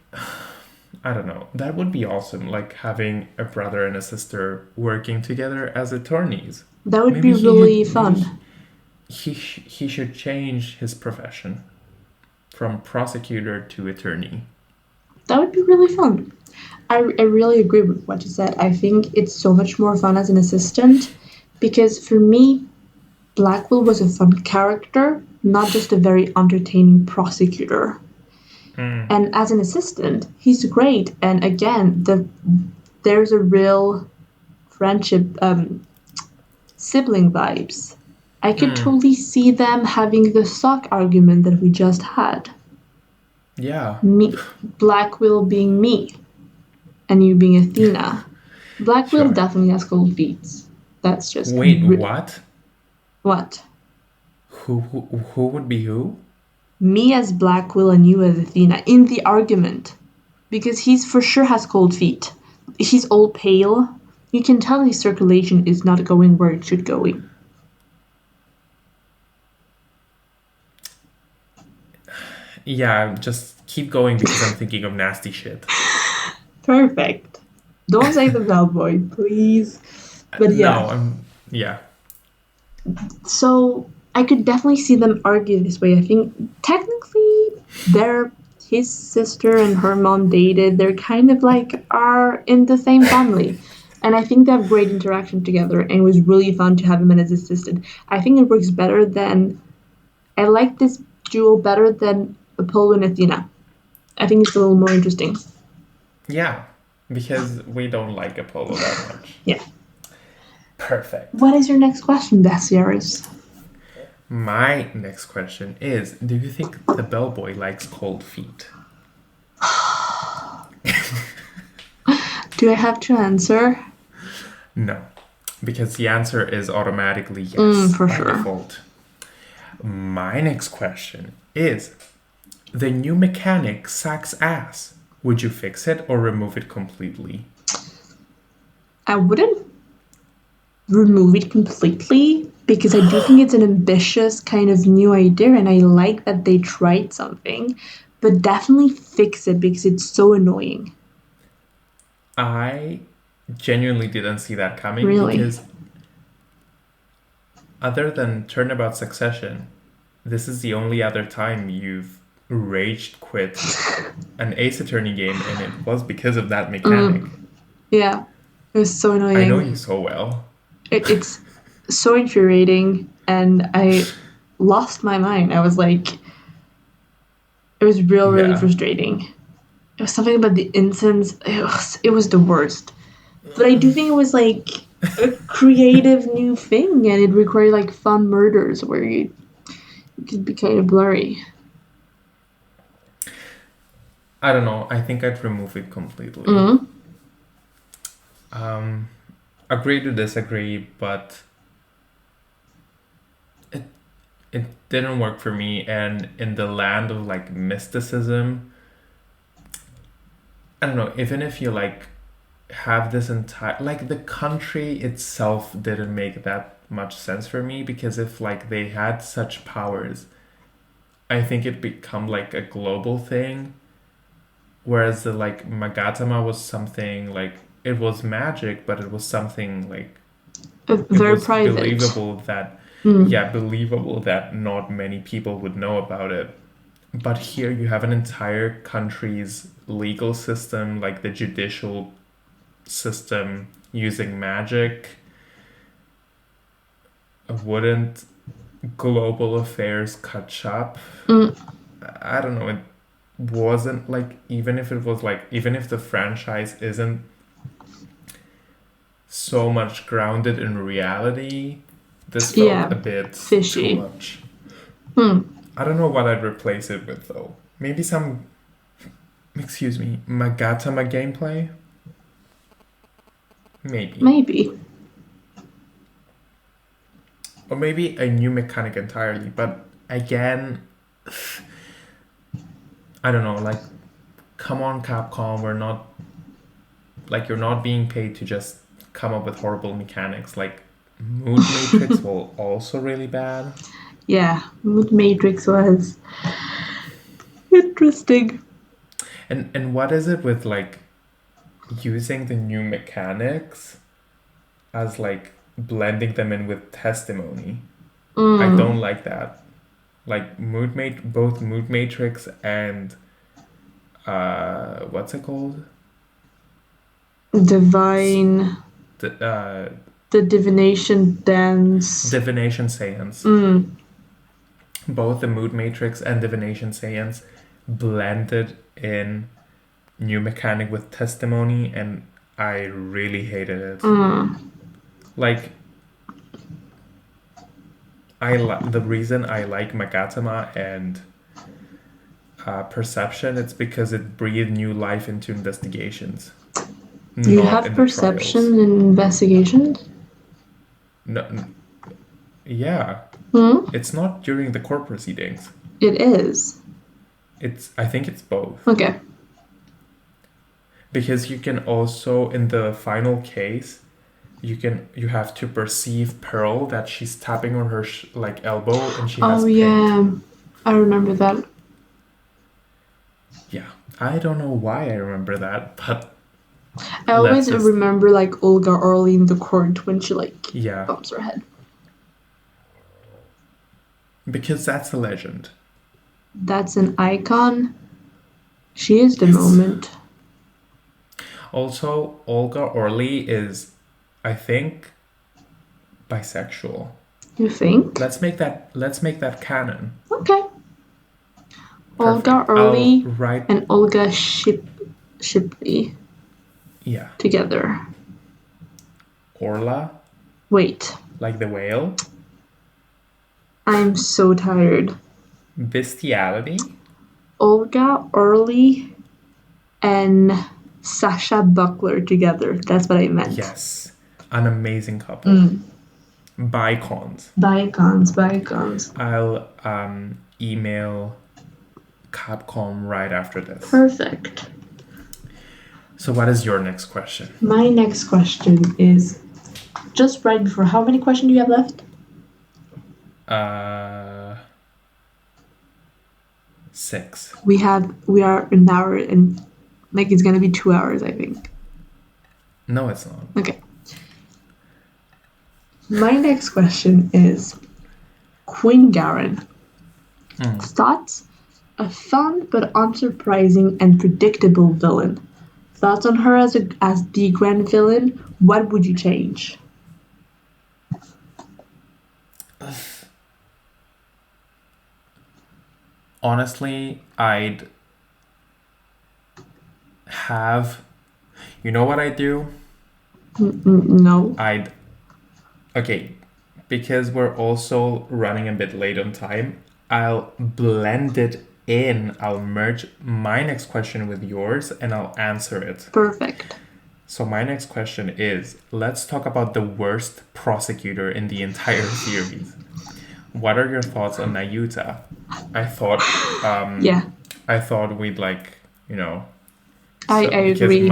I don't know. That would be awesome, like, having a brother and a sister working together as attorneys. That would be really fun. He should change his profession from prosecutor to attorney. That would be really fun. I really agree with what you said. I think it's so much more fun as an assistant because for me, Blackwell was a fun character, not just a very entertaining prosecutor. And as an assistant, he's great. And again, there's a real friendship, sibling vibes. I could totally see them having the sock argument that we just had. Yeah. Blackwell being me, and you being Athena. Blackwell definitely has cold feet. That's just... Wait, what? What? Who would be who? Me as Blackwell and you as Athena in the argument. Because he's for sure has cold feet. He's all pale. You can tell his circulation is not going where it should go. Yeah, just keep going because I'm thinking of nasty shit. Perfect. Don't say the bellboy, please. But yeah. No, yeah. So I could definitely see them argue this way. I think technically his sister and her mom dated. They're kind of like are in the same family. And I think they have great interaction together, and it was really fun to have him as assistant. I think it works better than... I like this duo better than Apollo and Athena. I think it's a little more interesting. Yeah, because we don't like Apollo that much. Yeah. Perfect. What is your next question, Aris? My next question is, do you think the bellboy likes cold feet? Do I have to answer? No, because the answer is automatically yes for by sure. default. My next question is, the new mechanic sucks ass. Would you fix it or remove it completely? I wouldn't remove it completely because I do think it's an ambitious kind of new idea and I like that they tried something, but definitely fix it because it's so annoying. I genuinely didn't see that coming. Really? Because other than Turnabout Succession, this is the only other time you've rage quit an Ace Attorney game, and it was because of that mechanic. Yeah, it was so annoying. I know you so well. It's so infuriating, and I lost my mind. I was like, it was really frustrating. It was something about the incense. It was the worst. But I do think it was like a creative new thing, and it required like fun murders where it could be kind of blurry. I don't know. I think I'd remove it completely. Agree to disagree, but it didn't work for me. And in the land of like mysticism, I don't know. Even if you like have this entire like the country itself didn't make that much sense for me, because if like they had such powers, I think it'd become like a global thing. Whereas the like Magatama was something like it was magic, but it was something like very private. Believable that believable that not many people would know about it. But here you have an entire country's legal system, like the judicial system, using magic. Wouldn't global affairs catch up? I don't know. It wasn't like, even if the franchise isn't so much grounded in reality, this felt a bit fishy. too much. I don't know what I'd replace it with though. Maybe some, Magatama gameplay? Maybe. Or maybe a new mechanic entirely, but again, I don't know, like, come on Capcom, we're not, like, you're not being paid to just come up with horrible mechanics. Like, Mood Matrix was also really bad. Yeah, Mood Matrix was interesting. And what is it with, like, using the new mechanics as, like, blending them in with testimony? I don't like that. Like, both Mood Matrix and what's it called? The divination dance. Divination Seance. Both the Mood Matrix and Divination Seance blended in new mechanic with testimony, and I really hated it. Like, the reason I like Magatama and Perception, it's because it breathed new life into investigations. You have perception and investigations? No, yeah. It's not during the court proceedings. It is. I think it's both. Okay. Because you can also, in the final case, you have to perceive Pearl, that she's tapping on her elbow and she has pain. Yeah, I remember that. Yeah, I don't know why I remember that, but I always remember like Olga early in the court when she bumps her head. Because that's a legend. That's an icon. She is the moment. Also, Olga Orly is, I think, bisexual. You think? Let's make that canon. Okay. Perfect. Olga Orly and Olga Shipley. Yeah. Together. Orla? Wait. Like the whale? I'm so tired. Bestiality? Olga Orly and Sasha Buckler together. That's what I meant. Yes. An amazing couple. Bicons. I'll email Capcom right after this. Perfect. So what is your next question? My next question is just right before. How many questions do you have left? 6. We are an hour and it's gonna be 2 hours, I think. No, it's not. Okay. My next question is Queen Garen. Thoughts? A fun but unsurprising and predictable villain. Thoughts on her as the grand villain? What would you change? Honestly, I'd have... You know what I'd do? No. Okay, because we're also running a bit late on time, I'll blend it in. I'll merge my next question with yours and I'll answer it. Perfect. So my next question is, let's talk about the worst prosecutor in the entire series. What are your thoughts on Nayuta? I thought we'd I agree.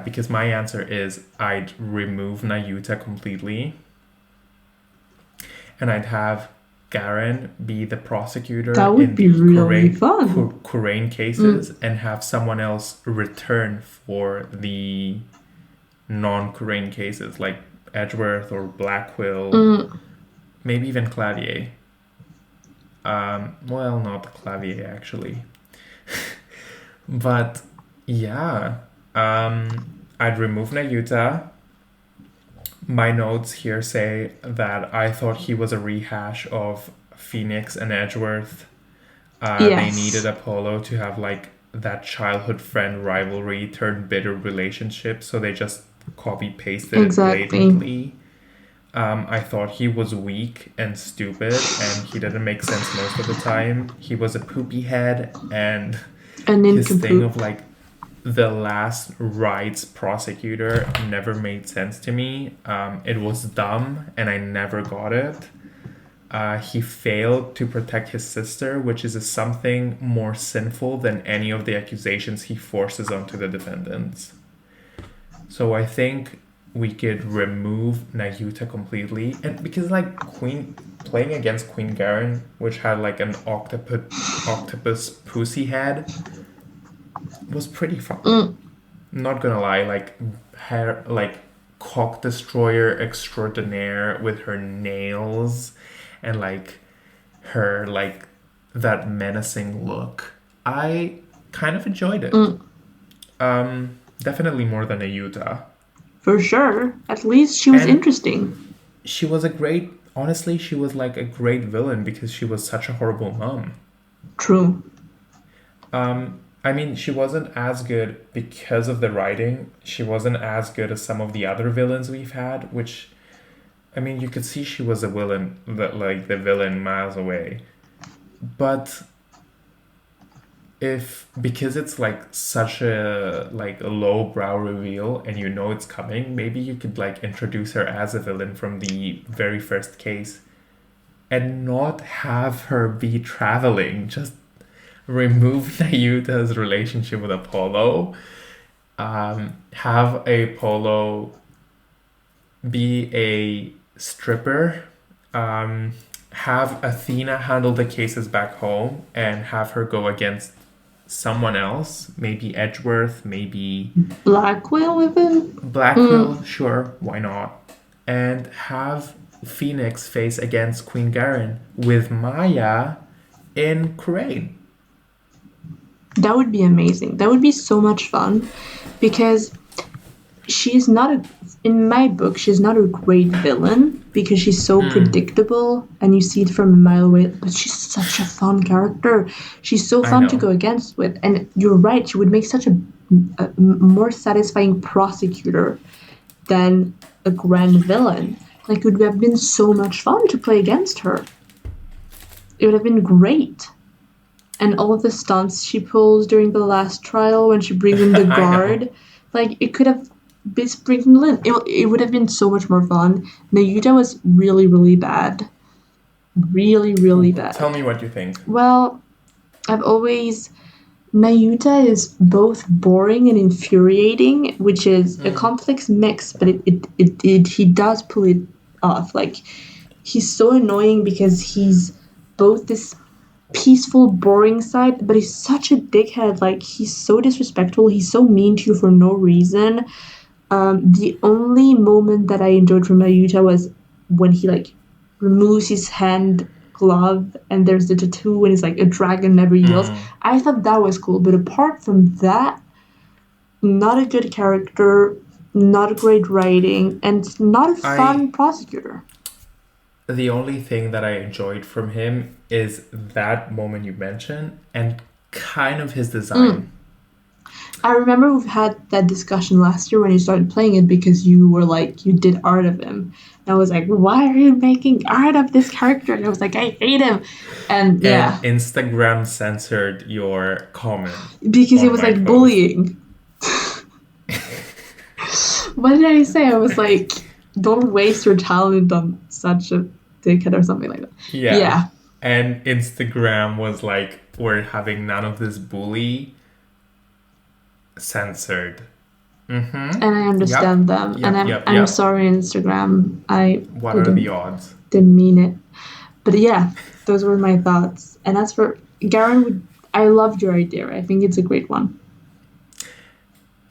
Because my answer is I'd remove Nayuta completely. And I'd have Garen be the prosecutor. That would be really fun. Khura'in cases, and have someone else return for the non-Khura'in cases, like Edgeworth or Blackquill, maybe even Clavier. Well, not Clavier actually. But yeah, I'd remove Nayuta. My notes here say that I thought he was a rehash of Phoenix and Edgeworth. They needed Yes. Apollo to have like that childhood friend rivalry turned bitter relationship, so they just copy pasted it Exactly. blatantly. I thought he was weak and stupid, and he didn't make sense most of the time. He was a poopy head, and A his thing of nincompoop. like the last rights prosecutor never made sense to me. It was dumb, and I never got it. He failed to protect his sister, which is something more sinful than any of the accusations he forces onto the defendants. So I think we could remove Nayuta completely, and because like Queen playing against Queen Garen, which had like an octopus pussy head, was pretty fun. Mm. Not gonna lie, like her like cock destroyer extraordinaire with her nails and like her like that menacing look. I kind of enjoyed it. Mm. Definitely more than a Utah. For sure. At least she was And interesting. she was a great honestly, she was like a great villain because she was such a horrible mom. True. I mean, she wasn't as good because of the writing. She wasn't as good as some of the other villains we've had, which I mean, you could see she was a villain, like the villain miles away. But if because it's like such a low brow reveal and you know it's coming, maybe you could like introduce her as a villain from the very first case and not have her be traveling. Just remove Nayuta's relationship with Apollo. Have Apollo be a stripper. Have Athena handle the cases back home and have her go against someone else, maybe Edgeworth, maybe Blackwell, even? Blackwell, sure, why not? And have Phoenix face against Queen Garen with Maya in Khura'in. That would be amazing. That would be so much fun because she's not a in my book she's not a great villain because she's so predictable and you see it from a mile away, but she's such a fun character. She's so I fun to go know. against with, and you're right, she would make such a more satisfying prosecutor than a grand villain. Like, it would have been so much fun to play against her. It would have been great. And all of the stunts she pulls during the last trial when she brings in the I know. guard, like, it could have been sprinkled in. It would have been so much more fun. Nayuta was really, really bad. Really, really Tell bad. me what you think. Well, I've always. Nayuta is both boring and infuriating, which is a complex mix, but he does pull it off. Like, he's so annoying because he's both this peaceful, boring side, but he's such a dickhead. Like, he's so disrespectful. He's so mean to you for no reason. The only moment that I enjoyed from Nayuta was when he like removes his hand glove and there's the tattoo and it's like a dragon never yields. I thought that was cool, but apart from that, not a good character, not a great writing, and not a I fun prosecutor. The only thing that I enjoyed from him is that moment you mentioned and kind of his Mm. design. I remember we've had that discussion last year when you started playing it because you were like, you did art of him. And I was like, why are you making art of this character? And I was like, I hate him. And And yeah, Instagram censored your comment because it on was my like post. bullying. What did I say? I was like, don't waste your talent on such a dickhead or something like that. Yeah. Yeah, And Instagram was like, we're having none of this bully censored. Mm-hmm. and I Yep. understand them. And Yep. I'm Yep. I'm Yep. sorry, Instagram. I What are the didn't odds? didn't mean it. But yeah, those were my thoughts. And as for Garen, I loved your idea. I think it's a great one.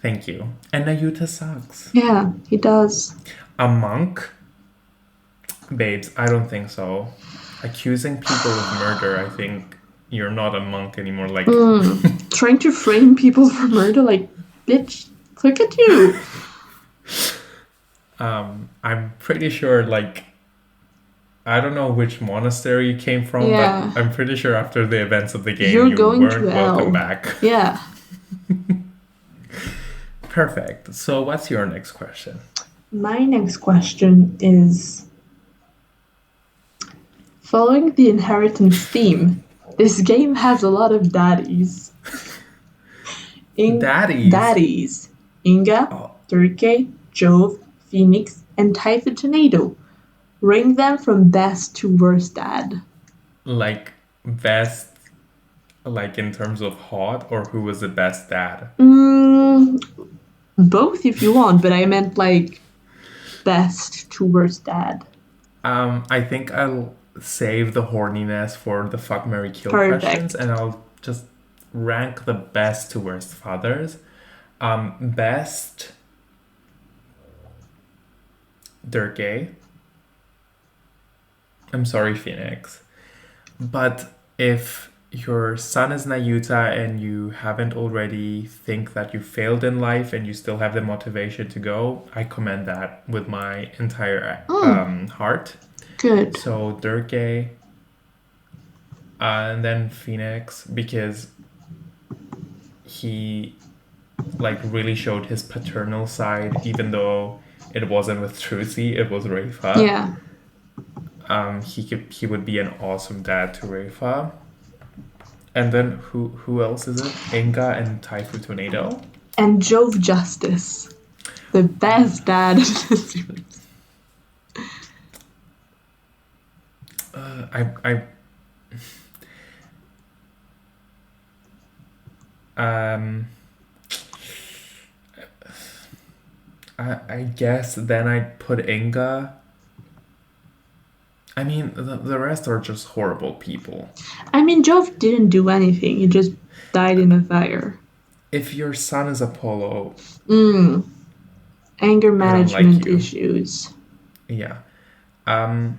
Thank you. And Nayuta sucks. Yeah, he does. A monk? Babes, I don't think so. accusing people of murder, I think you're not a monk anymore. Like, Trying to frame people for murder, like, bitch, look at you. I'm pretty sure, like, I don't know which monastery you came from, Yeah. but I'm pretty sure after the events of the game, You're you going weren't to welcome hell. back. Yeah. Perfect. So, what's your next question? My next question is, following the inheritance theme, this game has a lot of daddies. Daddies. Daddies. Inga, Oh, Turkey, Jove, Phoenix, and Typhoid Tornado. Rank them from best to worst dad. like best, like in terms of hot, or who was the best dad? Both if you want, but I meant like best to worst dad. I think I'll save the horniness for the fuck, marry, kill Perfect. questions, and I'll just rank the best to worst fathers. Best Durkay. I'm sorry, Phoenix. But if your son is Nayuta and you haven't already think that you failed in life and you still have the motivation to go, I commend that with my entire heart. Good. So Durkay, and then Phoenix, because he like really showed his paternal side, even though it wasn't with Trucy, it was Rafa. Yeah. He would be an awesome dad to Rafa. And then who else is it? Inga and Typhoon Tornado. And Jove Justice, the best dad in the series. I guess then I'd put Inga. I mean, the rest are just horrible people. I mean, Jove didn't do anything. He just died in a fire. If your son is Apollo... Anger management like issues. Yeah. And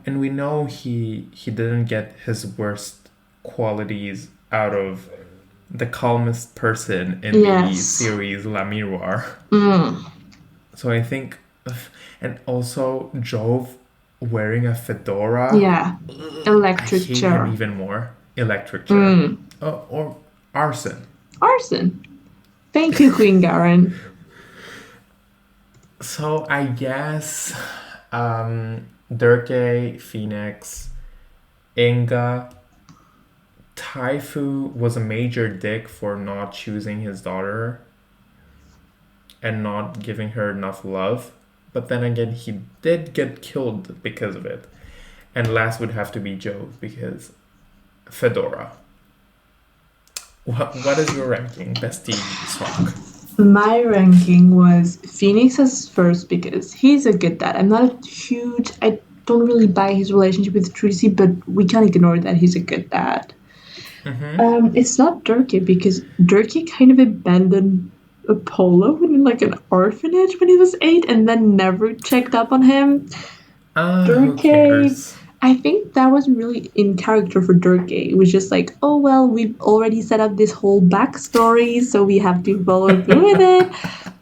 we know he didn't get his worst qualities out of the calmest person in the series La Miroir. So I think... And also Jove wearing a fedora. Yeah. Electric I hate chair. him even more. Electric chair. Or arson. Arson. Thank you, Queen Garen. So I guess Durkay, Phoenix, Inga, Taifu was a major dick for not choosing his daughter and not giving her enough love. But then again, he did get killed because of it. And last would have to be Jove, because Fedora. What is your ranking, Bestie Swak? My ranking was Phoenix as first because he's a good dad. I don't really buy his relationship with Tracy, but we can't ignore that he's a good dad. It's not Durkee because Durkee kind of abandoned Apollo in like an orphanage when he was 8 and then never checked up on him. Durkee, I think that was really in character for Durkee. It was just like, oh well, we've already set up this whole backstory, so we have to follow through with it.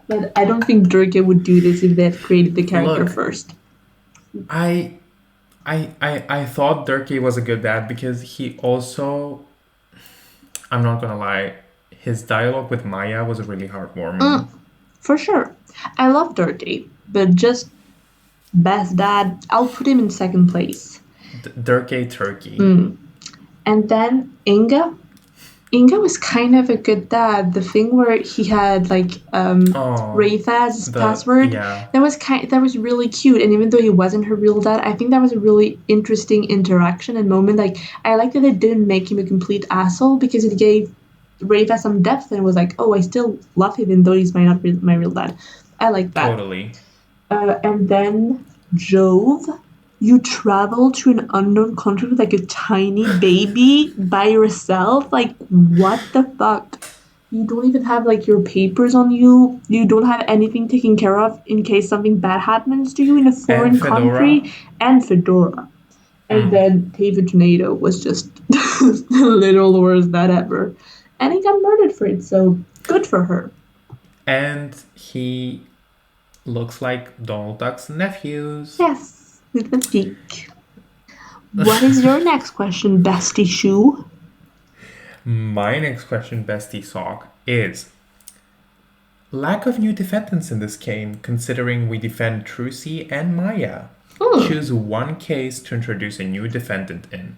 But I don't think Durkee would do this if they had created the character first. I thought Durkee was a good dad because he also, I'm not gonna lie, his dialogue with Maya was really heartwarming. For sure. I love Durkee, but just best dad, I'll put him in second place. Durkee Turkey. And then Inga. Inga was kind of a good dad. The thing where he had like Rafa as his password, that was really cute. And even though he wasn't her real dad, I think that was a really interesting interaction and moment. Like I liked that it didn't make him a complete asshole because it gave Rafa some depth and was like, oh, I still love him even though he's my real dad. I like that. Totally. And then Jove. You travel to an unknown country with like a tiny baby by yourself? Like, what the fuck? You don't even have like your papers on you. You don't have anything taken care of in case something bad happens to you in a foreign country. And Fedora. And then David Tornado was just the little worst that ever. And he got murdered for it, so good for her. And he looks like Donald Duck's nephews. Yes, with the peak. What is your next question, Bestie Shoe? My next question, Bestie Sock, is lack of new defendants in this game, considering we defend Trucy and Maya. Choose one case to introduce a new defendant in.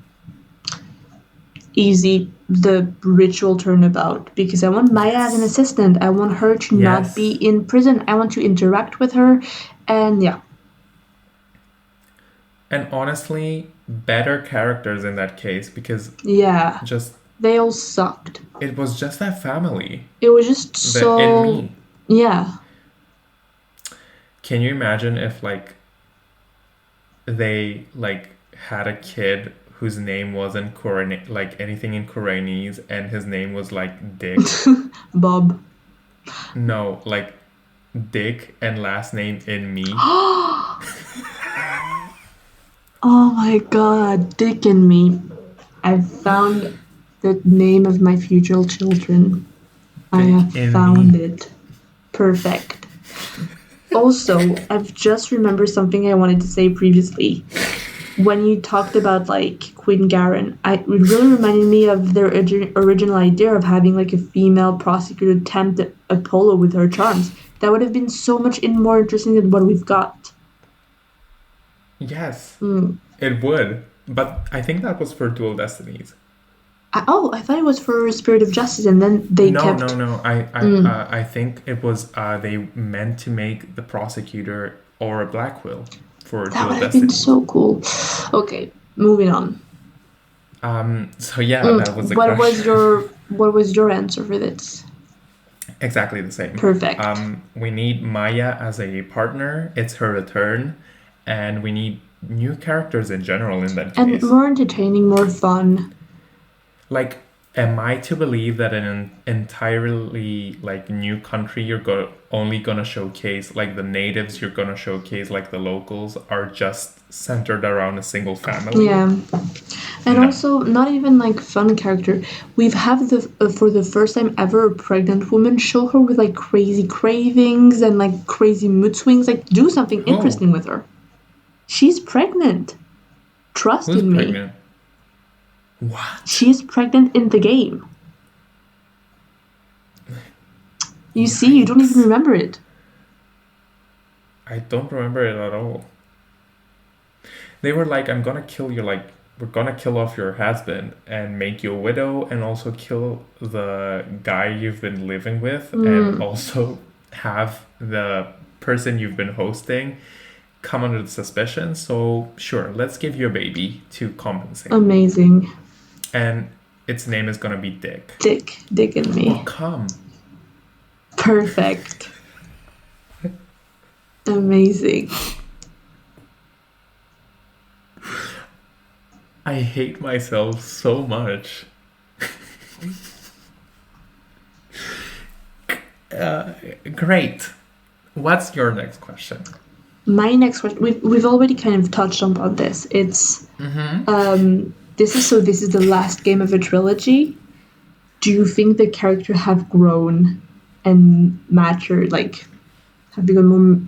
Easy, the ritual turnabout, because I want Maya as an assistant. I want her to not be in prison. I want to interact with her, and yeah. And honestly, better characters in that case, because they all sucked. It was just that family. It was just so Inmee. Yeah. Can you imagine if they had a kid whose name wasn't anything in Khura'inese, and his name was Dick? Bob. No, Dick and last name Inmee. Oh my god, Dick and me. I've found the name of my future children. I have found it. Perfect. Also, I've just remembered something I wanted to say previously. When you talked about Quinn Garen, it really reminded me of their original idea of having a female prosecutor tempt Apollo with her charms. That would have been so much more interesting than what we've got. Yes, it would. But I think that was for Dual Destinies. I thought it was for Spirit of Justice, and then they kept... No. I think it was they meant to make the prosecutor Aura Blackwill for Dual Destinies. That would have been so cool. Okay, moving on. So yeah, that was the question. What was your answer for this? Exactly the same. Perfect. We need Maya as a partner. It's her return. And we need new characters in general in that case. And more entertaining, more fun. Am I to believe that in an entirely new country you're only gonna showcase the natives, you're gonna showcase the locals are just centered around a single family? Yeah. And also not even fun character. We've had for the first time ever a pregnant woman. Show her with crazy cravings and crazy mood swings. Do something interesting with her. She's pregnant. Trust in me. Pregnant? What? She's pregnant in the game. You see, you don't even remember it. I don't remember it at all. They were I'm gonna kill you, we're gonna kill off your husband and make you a widow and also kill the guy you've been living with and also have the person you've been hosting come under the suspicion. So sure, let's give you a baby to compensate. Amazing. And its name is gonna be Dick. Dick and me. Well, come. Perfect. Amazing. I hate myself so much. Great. What's your next question? My next question, we've already kind of touched on this. It's this is the last game of a trilogy. Do you think the character have grown and matured, have become more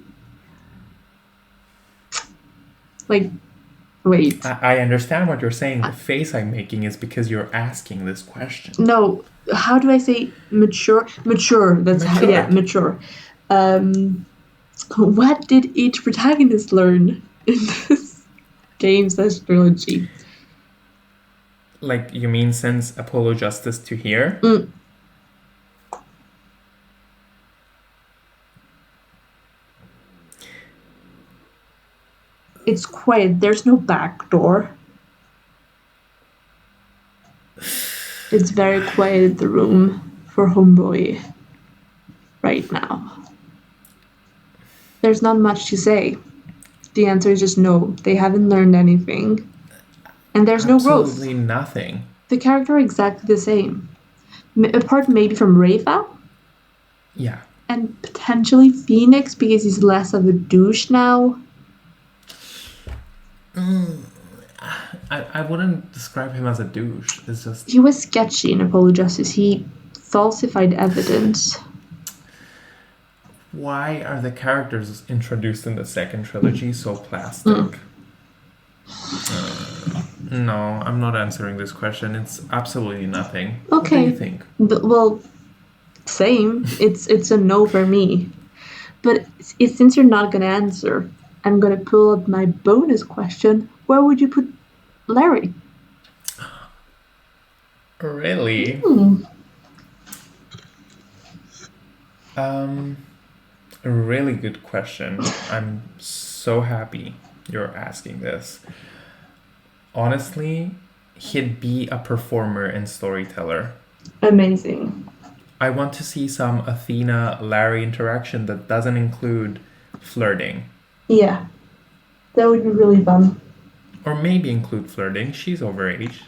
wait. I understand what you're saying. The face I'm making is because you're asking this question. No, how do I say mature? Mature. That's mature. Mature. What did each protagonist learn in this game/trilogy? You mean since Apollo Justice to here? It's quiet. There's no back door. It's very quiet in the room for Homeboy right now. There's not much to say. The answer is just no. They haven't learned anything. And there's no growth. Absolutely nothing. The character are exactly the same. Apart maybe from Rafa. Yeah. And potentially Phoenix because he's less of a douche now. I wouldn't describe him as a douche. It's just he was sketchy in Apologists. He falsified evidence. Why are the characters introduced in the second trilogy so plastic? No, I'm not answering this question. It's absolutely nothing. Okay. What do you think? Well, same. It's a no for me. But since you're not gonna answer, I'm gonna pull up my bonus question. Where would you put Larry? Really? A really good question. I'm so happy you're asking this. Honestly, he'd be a performer and storyteller. Amazing. I want to see some Athena-Larry interaction that doesn't include flirting. Yeah, that would be really fun. Or maybe include flirting. She's overage.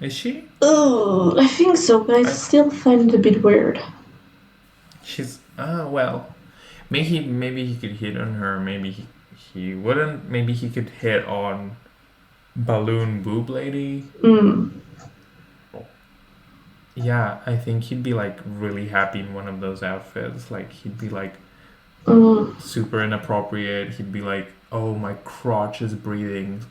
Is she? Oh, I think so, but I still find it a bit weird. She's well, maybe he could hit on her. Maybe he wouldn't. Maybe he could hit on Balloon Boob Lady. Yeah, I think he'd be like really happy in one of those outfits. Like he'd be like super inappropriate. He'd be like, "Oh, my crotch is breathing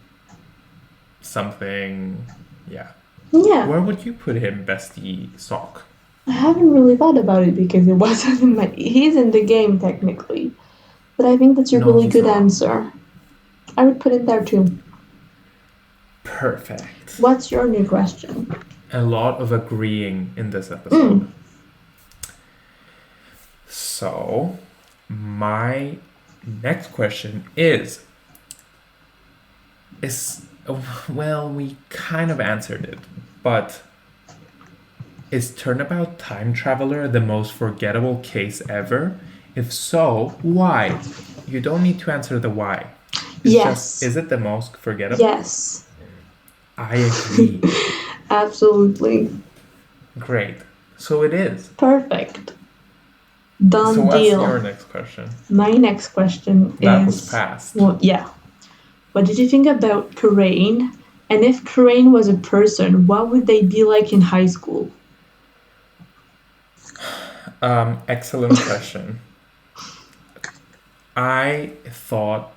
something." Yeah. Yeah. Where would you put him, bestie sock? I haven't really thought about it because it wasn't in my. He's in the game technically, but I think that's a really good answer. I would put it there too. Perfect. What's your new question? A lot of agreeing in this episode. So, my next question is well, we kind of answered it, but is Turnabout Time Traveler the most forgettable case ever? If so, why? You don't need to answer the why. It's yes. Is it the most forgettable? Yes. I agree. Absolutely. Great. So it is. Perfect. Done deal. So deal. what's your next question? My next question that was past. Well, yeah. What did you think about Khura'in? And if Khura'in was a person, what would they be like in high school? Excellent question. I thought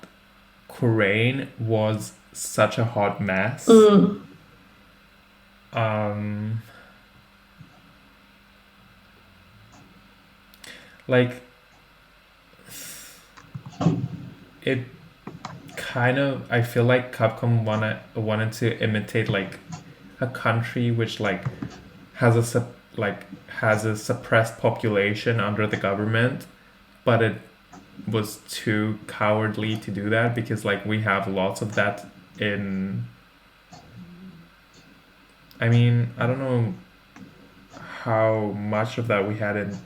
Khura'in was such a hot mess. Like, it kind of, I feel like Capcom wanted to imitate like a country which like has a suppressed population under the government, but it was too cowardly to do that because like we have lots of that in. I mean, I don't know how much of that we had in.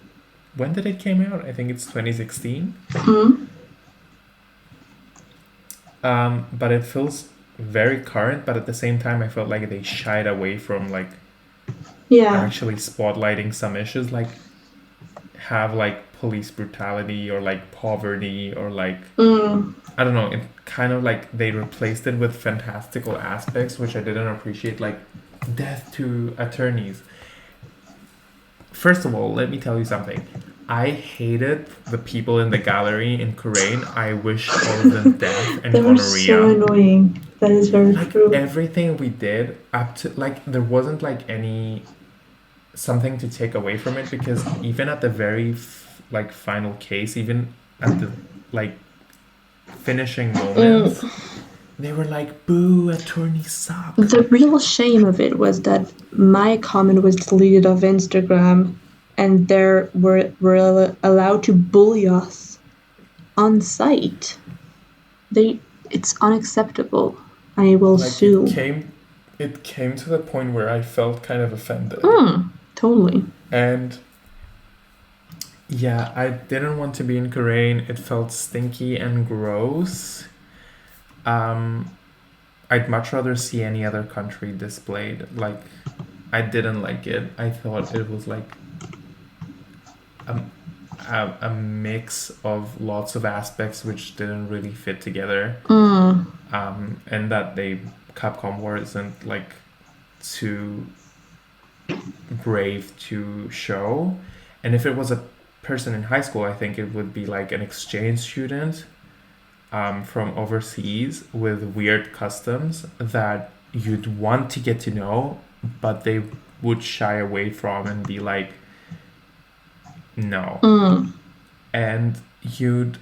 When did it came out? I think it's 2016. But it feels very current, but at the same time I felt like they shied away from like actually spotlighting some issues, like have like police brutality or like poverty or like I don't know, it kind of like they replaced it with fantastical aspects which I didn't appreciate, like death to attorneys. First of all, let me tell you something. I hated the people in the gallery in Khura'in. I wish all of them death and gonorrhea. So annoying. That is very true. Everything we did up to like there wasn't like any something to take away from it, because even at the very final case, even at the like finishing moments, they were like, "Boo, attorneys suck." The real shame of it was that my comment was deleted off Instagram, and they were allowed to bully us on site. It's unacceptable. I will sue. It came to the point where I felt kind of offended. Totally. And yeah, I didn't want to be in Khura'in. It felt stinky and gross. I'd much rather see any other country displayed. Like, I didn't like it. I thought it was like a mix of lots of aspects which didn't really fit together, and that Capcom wasn't like too brave to show. And if it was a person in high school, I think it would be like an exchange student from overseas with weird customs that you'd want to get to know, but they would shy away from and be like, no. And you'd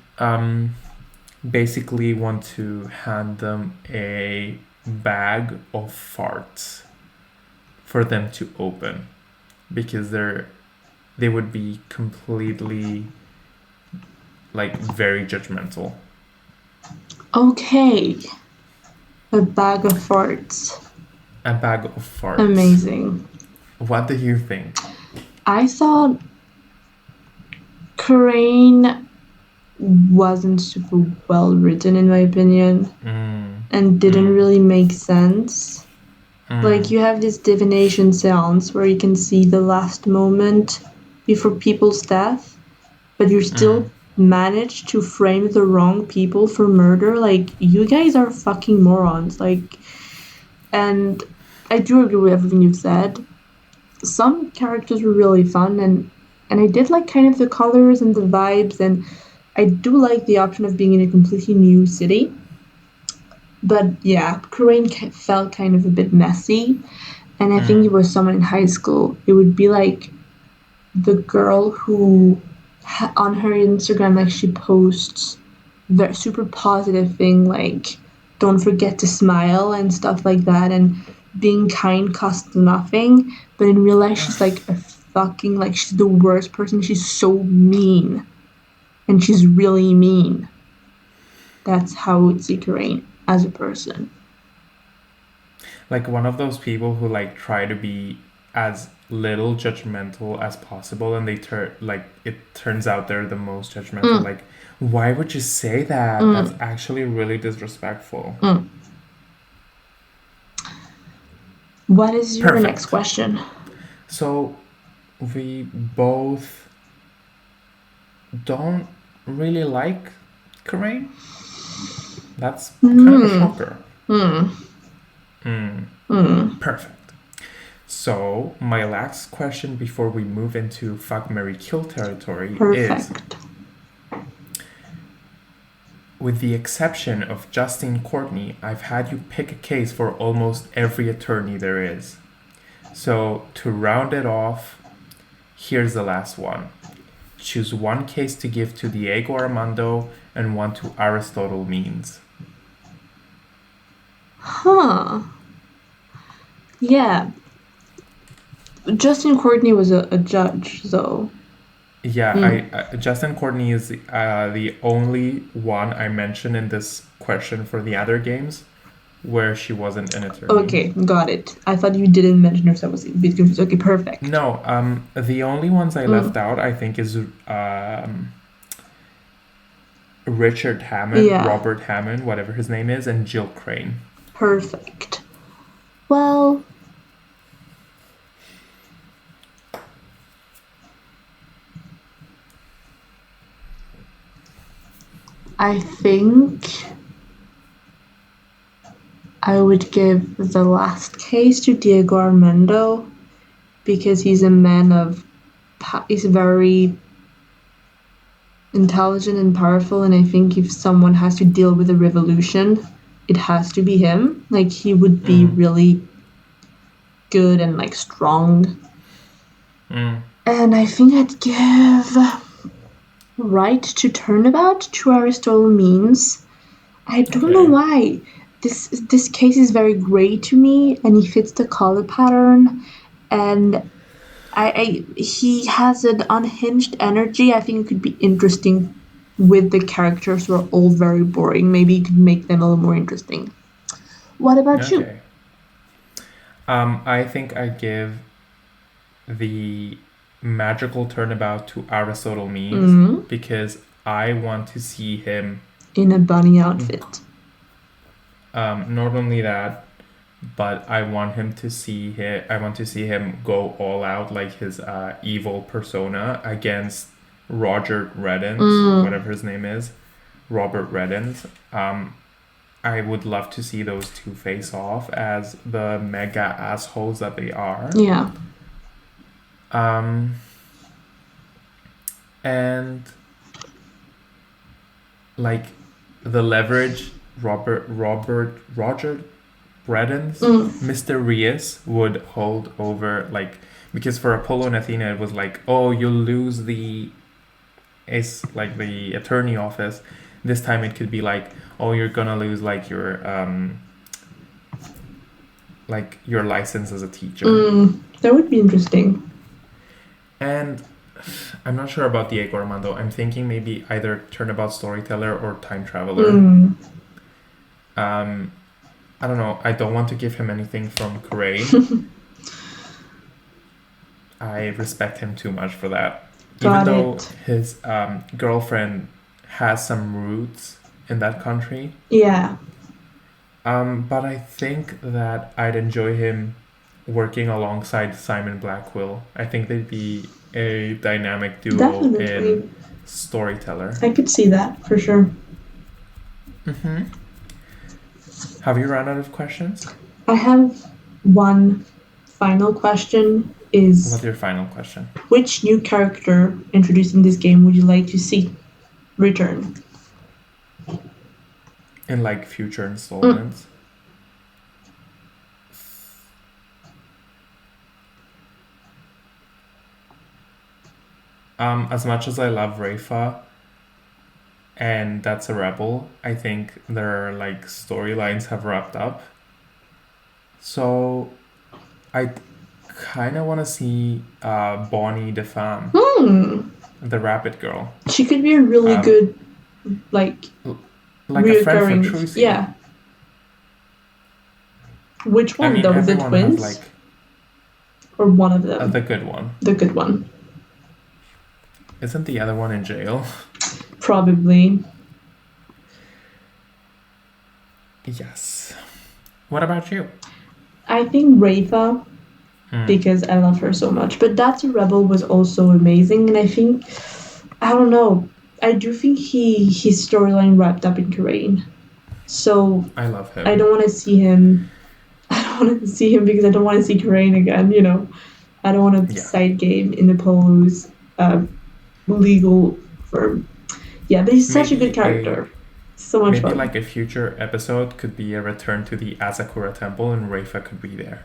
basically want to hand them a bag of farts for them to open, because they would be completely like very judgmental. Okay. A bag of farts. A bag of farts. Amazing. What do you think? I thought Khura'in wasn't super well written, in my opinion, and didn't really make sense. Like, you have this divination seance where you can see the last moment before people's death, but you still manage to frame the wrong people for murder. Like, you guys are fucking morons. Like, and I do agree with everything you've said. Some characters were really fun, and I did like kind of the colors and the vibes, and I do like the option of being in a completely new city. But yeah, Khura'in felt kind of a bit messy, and I think it was someone in high school. It would be like the girl who on her Instagram, like, she posts very super positive thing, like don't forget to smile and stuff like that, and being kind costs nothing, but in real life she's like a fucking, like, she's the worst person. She's so mean, and she's really mean. That's how I would see Khura'in as a person. Like one of those people who like try to be as little judgmental as possible, and it turns out they're the most judgmental. Like, why would you say that? That's actually really disrespectful. What is your next question? So we both don't really like Khura'in. That's kind of a shocker. Perfect. So my last question before we move into fuck, marry, kill territory is, with the exception of Justin Courtney, I've had you pick a case for almost every attorney there is. So to round it off, here's the last one. Choose one case to give to Diego Armando and one to Aristotle Means. Yeah. Justin Courtney was a judge, though. Yeah, Justin Courtney is the only one I mentioned in this question for the other games where she wasn't an attorney. Okay, got it. I thought you didn't mention her, so I was a bit confused. Okay, perfect. No, the only ones I left out, I think, is Richard Hammond, Robert Hammond, whatever his name is, and Jill Crane. Perfect. Well, I think I would give the last case to Diego Armando, because he's a man of, he's very intelligent and powerful, and I think if someone has to deal with a revolution, it has to be him. Like, he would be really good and like strong. And I think I'd give right to Turnabout to Aristotle Means. I don't know why. This case is very gray to me, and he fits the color pattern, and he has an unhinged energy. I think it could be interesting with the characters who are all very boring. Maybe you could make them a little more interesting. What about you? I think I give the magical Turnabout to Aristotle Means because I want to see him in a bunny outfit. Not only that, but I want to see him go all out, like his evil persona, against Roger Reddens, whatever his name is, Robert Reddens. I would love to see those two face off as the mega assholes that they are. Yeah. And like the leverage Roger Reddens, Mr. Rios would hold over, like, because for Apollo and Athena it was like, oh, you'll lose the attorney office. This time it could be like, oh, you're gonna lose like your license as a teacher. That would be interesting. And I'm not sure about Diego Armando. I'm thinking maybe either Turnabout Storyteller or Time Traveler. I don't know. I don't want to give him anything from Khura'in. I respect him too much for that. Even though his girlfriend has some roots in that country. Yeah. But I think that I'd enjoy him working alongside Simon Blackwell. I think they'd be a dynamic duo. Definitely. In Storyteller. I could see that for sure. Have you run out of questions? I have one final question. What's your final question? Which new character introduced in this game would you like to see return? In like future installments? As much as I love Rafa, and That's a Rebel, I think their like storylines have wrapped up. So I kind of want to see Bonnie DeFam, the Rabbit Girl. She could be a really good, like a friend for Trucy. Yeah. Which one, though? The twins? Or one of them? The good one. The good one. Isn't the other one in jail? Probably. Yes. What about you? I think Rafa, because I love her so much. But That's a Rebel was also amazing, and I think, I don't know, I do think his storyline wrapped up in Khura'in. So I love him. I don't want to see him. I don't want to see him because I don't want to see Khura'in again. You know, I don't want to side game in Apollo's legal firm. Yeah, but he's such a good character. So much fun. Maybe like a future episode could be a return to the Asakura Temple, and Rafa could be there.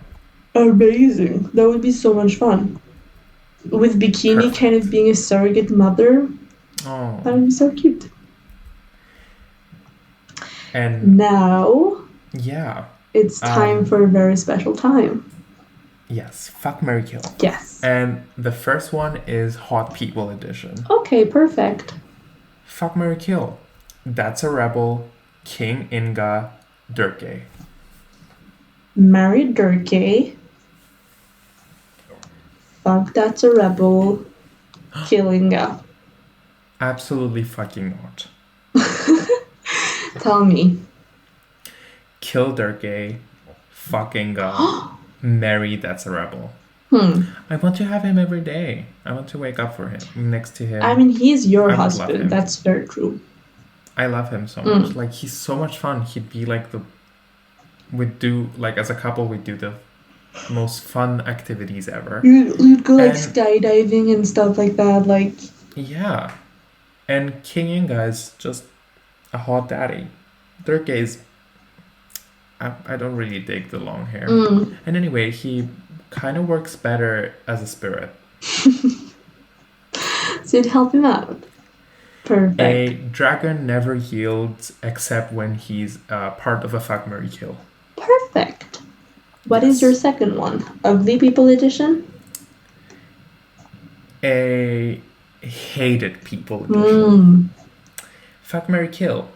Amazing. That would be so much fun. With Bikini kind of being a surrogate mother. Oh. That would be so cute. And now... Yeah. It's time for a very special time. Yes. Fuck, Marry, Kill. Yes. And the first one is Hot People Edition. Okay, perfect. Fuck, Marry, Kill. That's a Rebel, King Inga, Durkee. Marry Durkee. Fuck, That's a Rebel, kill Inga. Absolutely fucking not. Tell me. Kill Durkee, fuck Inga, marry That's a Rebel. I want to have him every day. I want to wake up for him, next to him. I mean, he's your husband. That's very true. I love him so much. Like, he's so much fun. He'd be like we'd do, like, as a couple, we'd do the most fun activities ever. You'd go, like, skydiving and stuff like that, like... Yeah. And King Inga is just a hot daddy. Durkee is... I don't really dig the long hair. And anyway, he kind of works better as a spirit. So you'd help him out. Perfect. A dragon never yields except when he's part of a Fuck, Marry, Kill. Perfect. What is your second one? Ugly People Edition? A Hated People Edition. Fuck, Marry, Kill.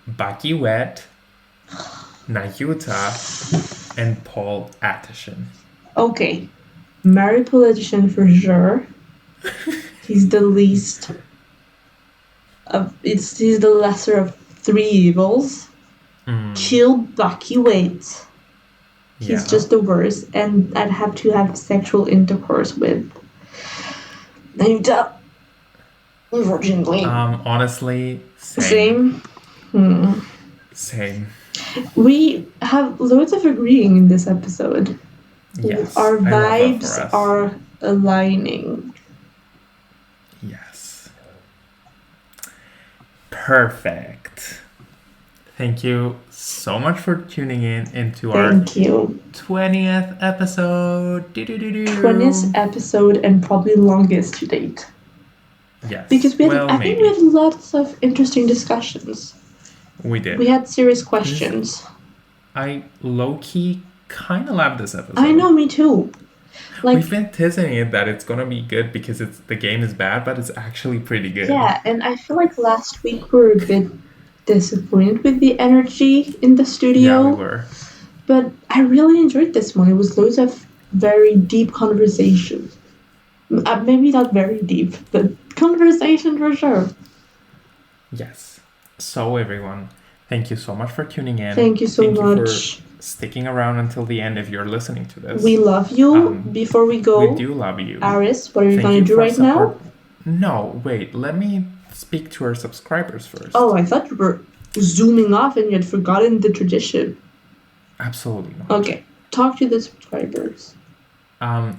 Baki Wet, Nayuta, and Paul Attishan. Okay. Marry People Edition for sure. He's the least... he's the lesser of three evils. Kill Bucky Waits. He's just the worst, and I'd have to have sexual intercourse with Nayuta. Unfortunately. Honestly, same. Same. We have loads of agreeing in this episode. Yes. Our I love that for vibes us. are aligning. Yes. Perfect. Thank you so much for tuning in into our 20th episode. 20th episode and probably longest to date. Yes. Because I think we had lots of interesting discussions. We did. We had serious questions. I low-key kind of love this episode. I know, me too. We've been teasing it that it's gonna be good because the game is bad, but it's actually pretty good. Yeah, and I feel like last week we were a bit disappointed with the energy in the studio. Yeah, we were. But I really enjoyed this one. It was loads of very deep conversations. Maybe not very deep, but conversation for sure. Yes. So everyone, thank you so much for tuning in. Thank you so much. You for sticking around until the end if you're listening to this. We love you. Before we go, we do love you. Aris, what are you going to do right now? No, wait. Let me speak to our subscribers first. Oh, I thought you were zooming off and you had forgotten the tradition. Absolutely not. Okay, talk to the subscribers.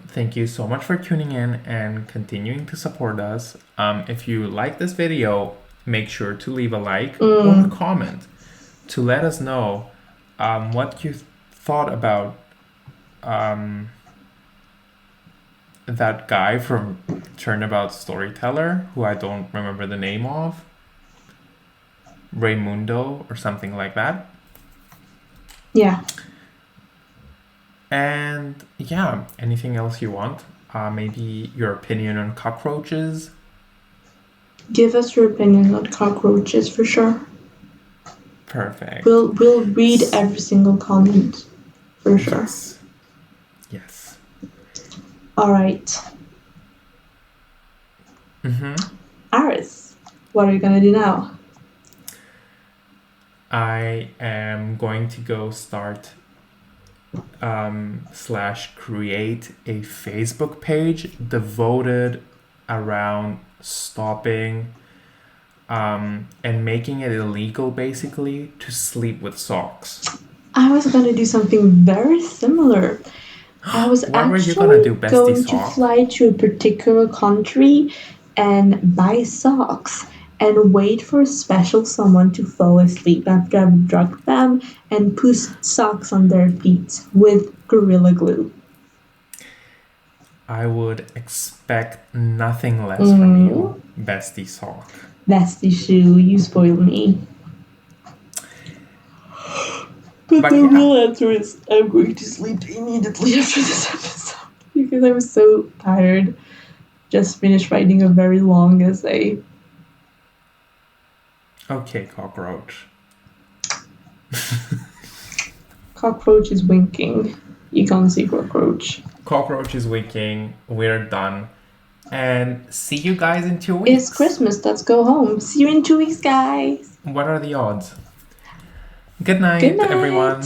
Thank you so much for tuning in and continuing to support us. If you like this video, make sure to leave a like or a comment to let us know what you thought about that guy from Turnabout Storyteller, who I don't remember the name of. Raymundo or something like that. Yeah. And yeah, anything else you want? Maybe your opinion on cockroaches? Give us your opinion on cockroaches for sure. Perfect. We'll read every single comment for sure. Yes. All right. Aris, what are you gonna do now? I am going to go start / create a Facebook page devoted around stopping and making it illegal basically to sleep with socks. I was gonna do something very similar. I was actually going to fly to a particular country and buy socks and wait for a special someone to fall asleep after I've drugged them and put socks on their feet with Gorilla Glue. I would expect nothing less from you, Bestie Sock. Bestie Shoe, you spoiled me. But the real answer is I'm going to sleep immediately after this episode because I'm so tired. Just finished writing a very long essay. Okay, cockroach. Cockroach is winking. You can't see cockroach. Cockroach is winking. We're done. And see you guys in 2 weeks. It's Christmas. Let's go home. See you in 2 weeks, guys. What are the odds? Good night, everyone.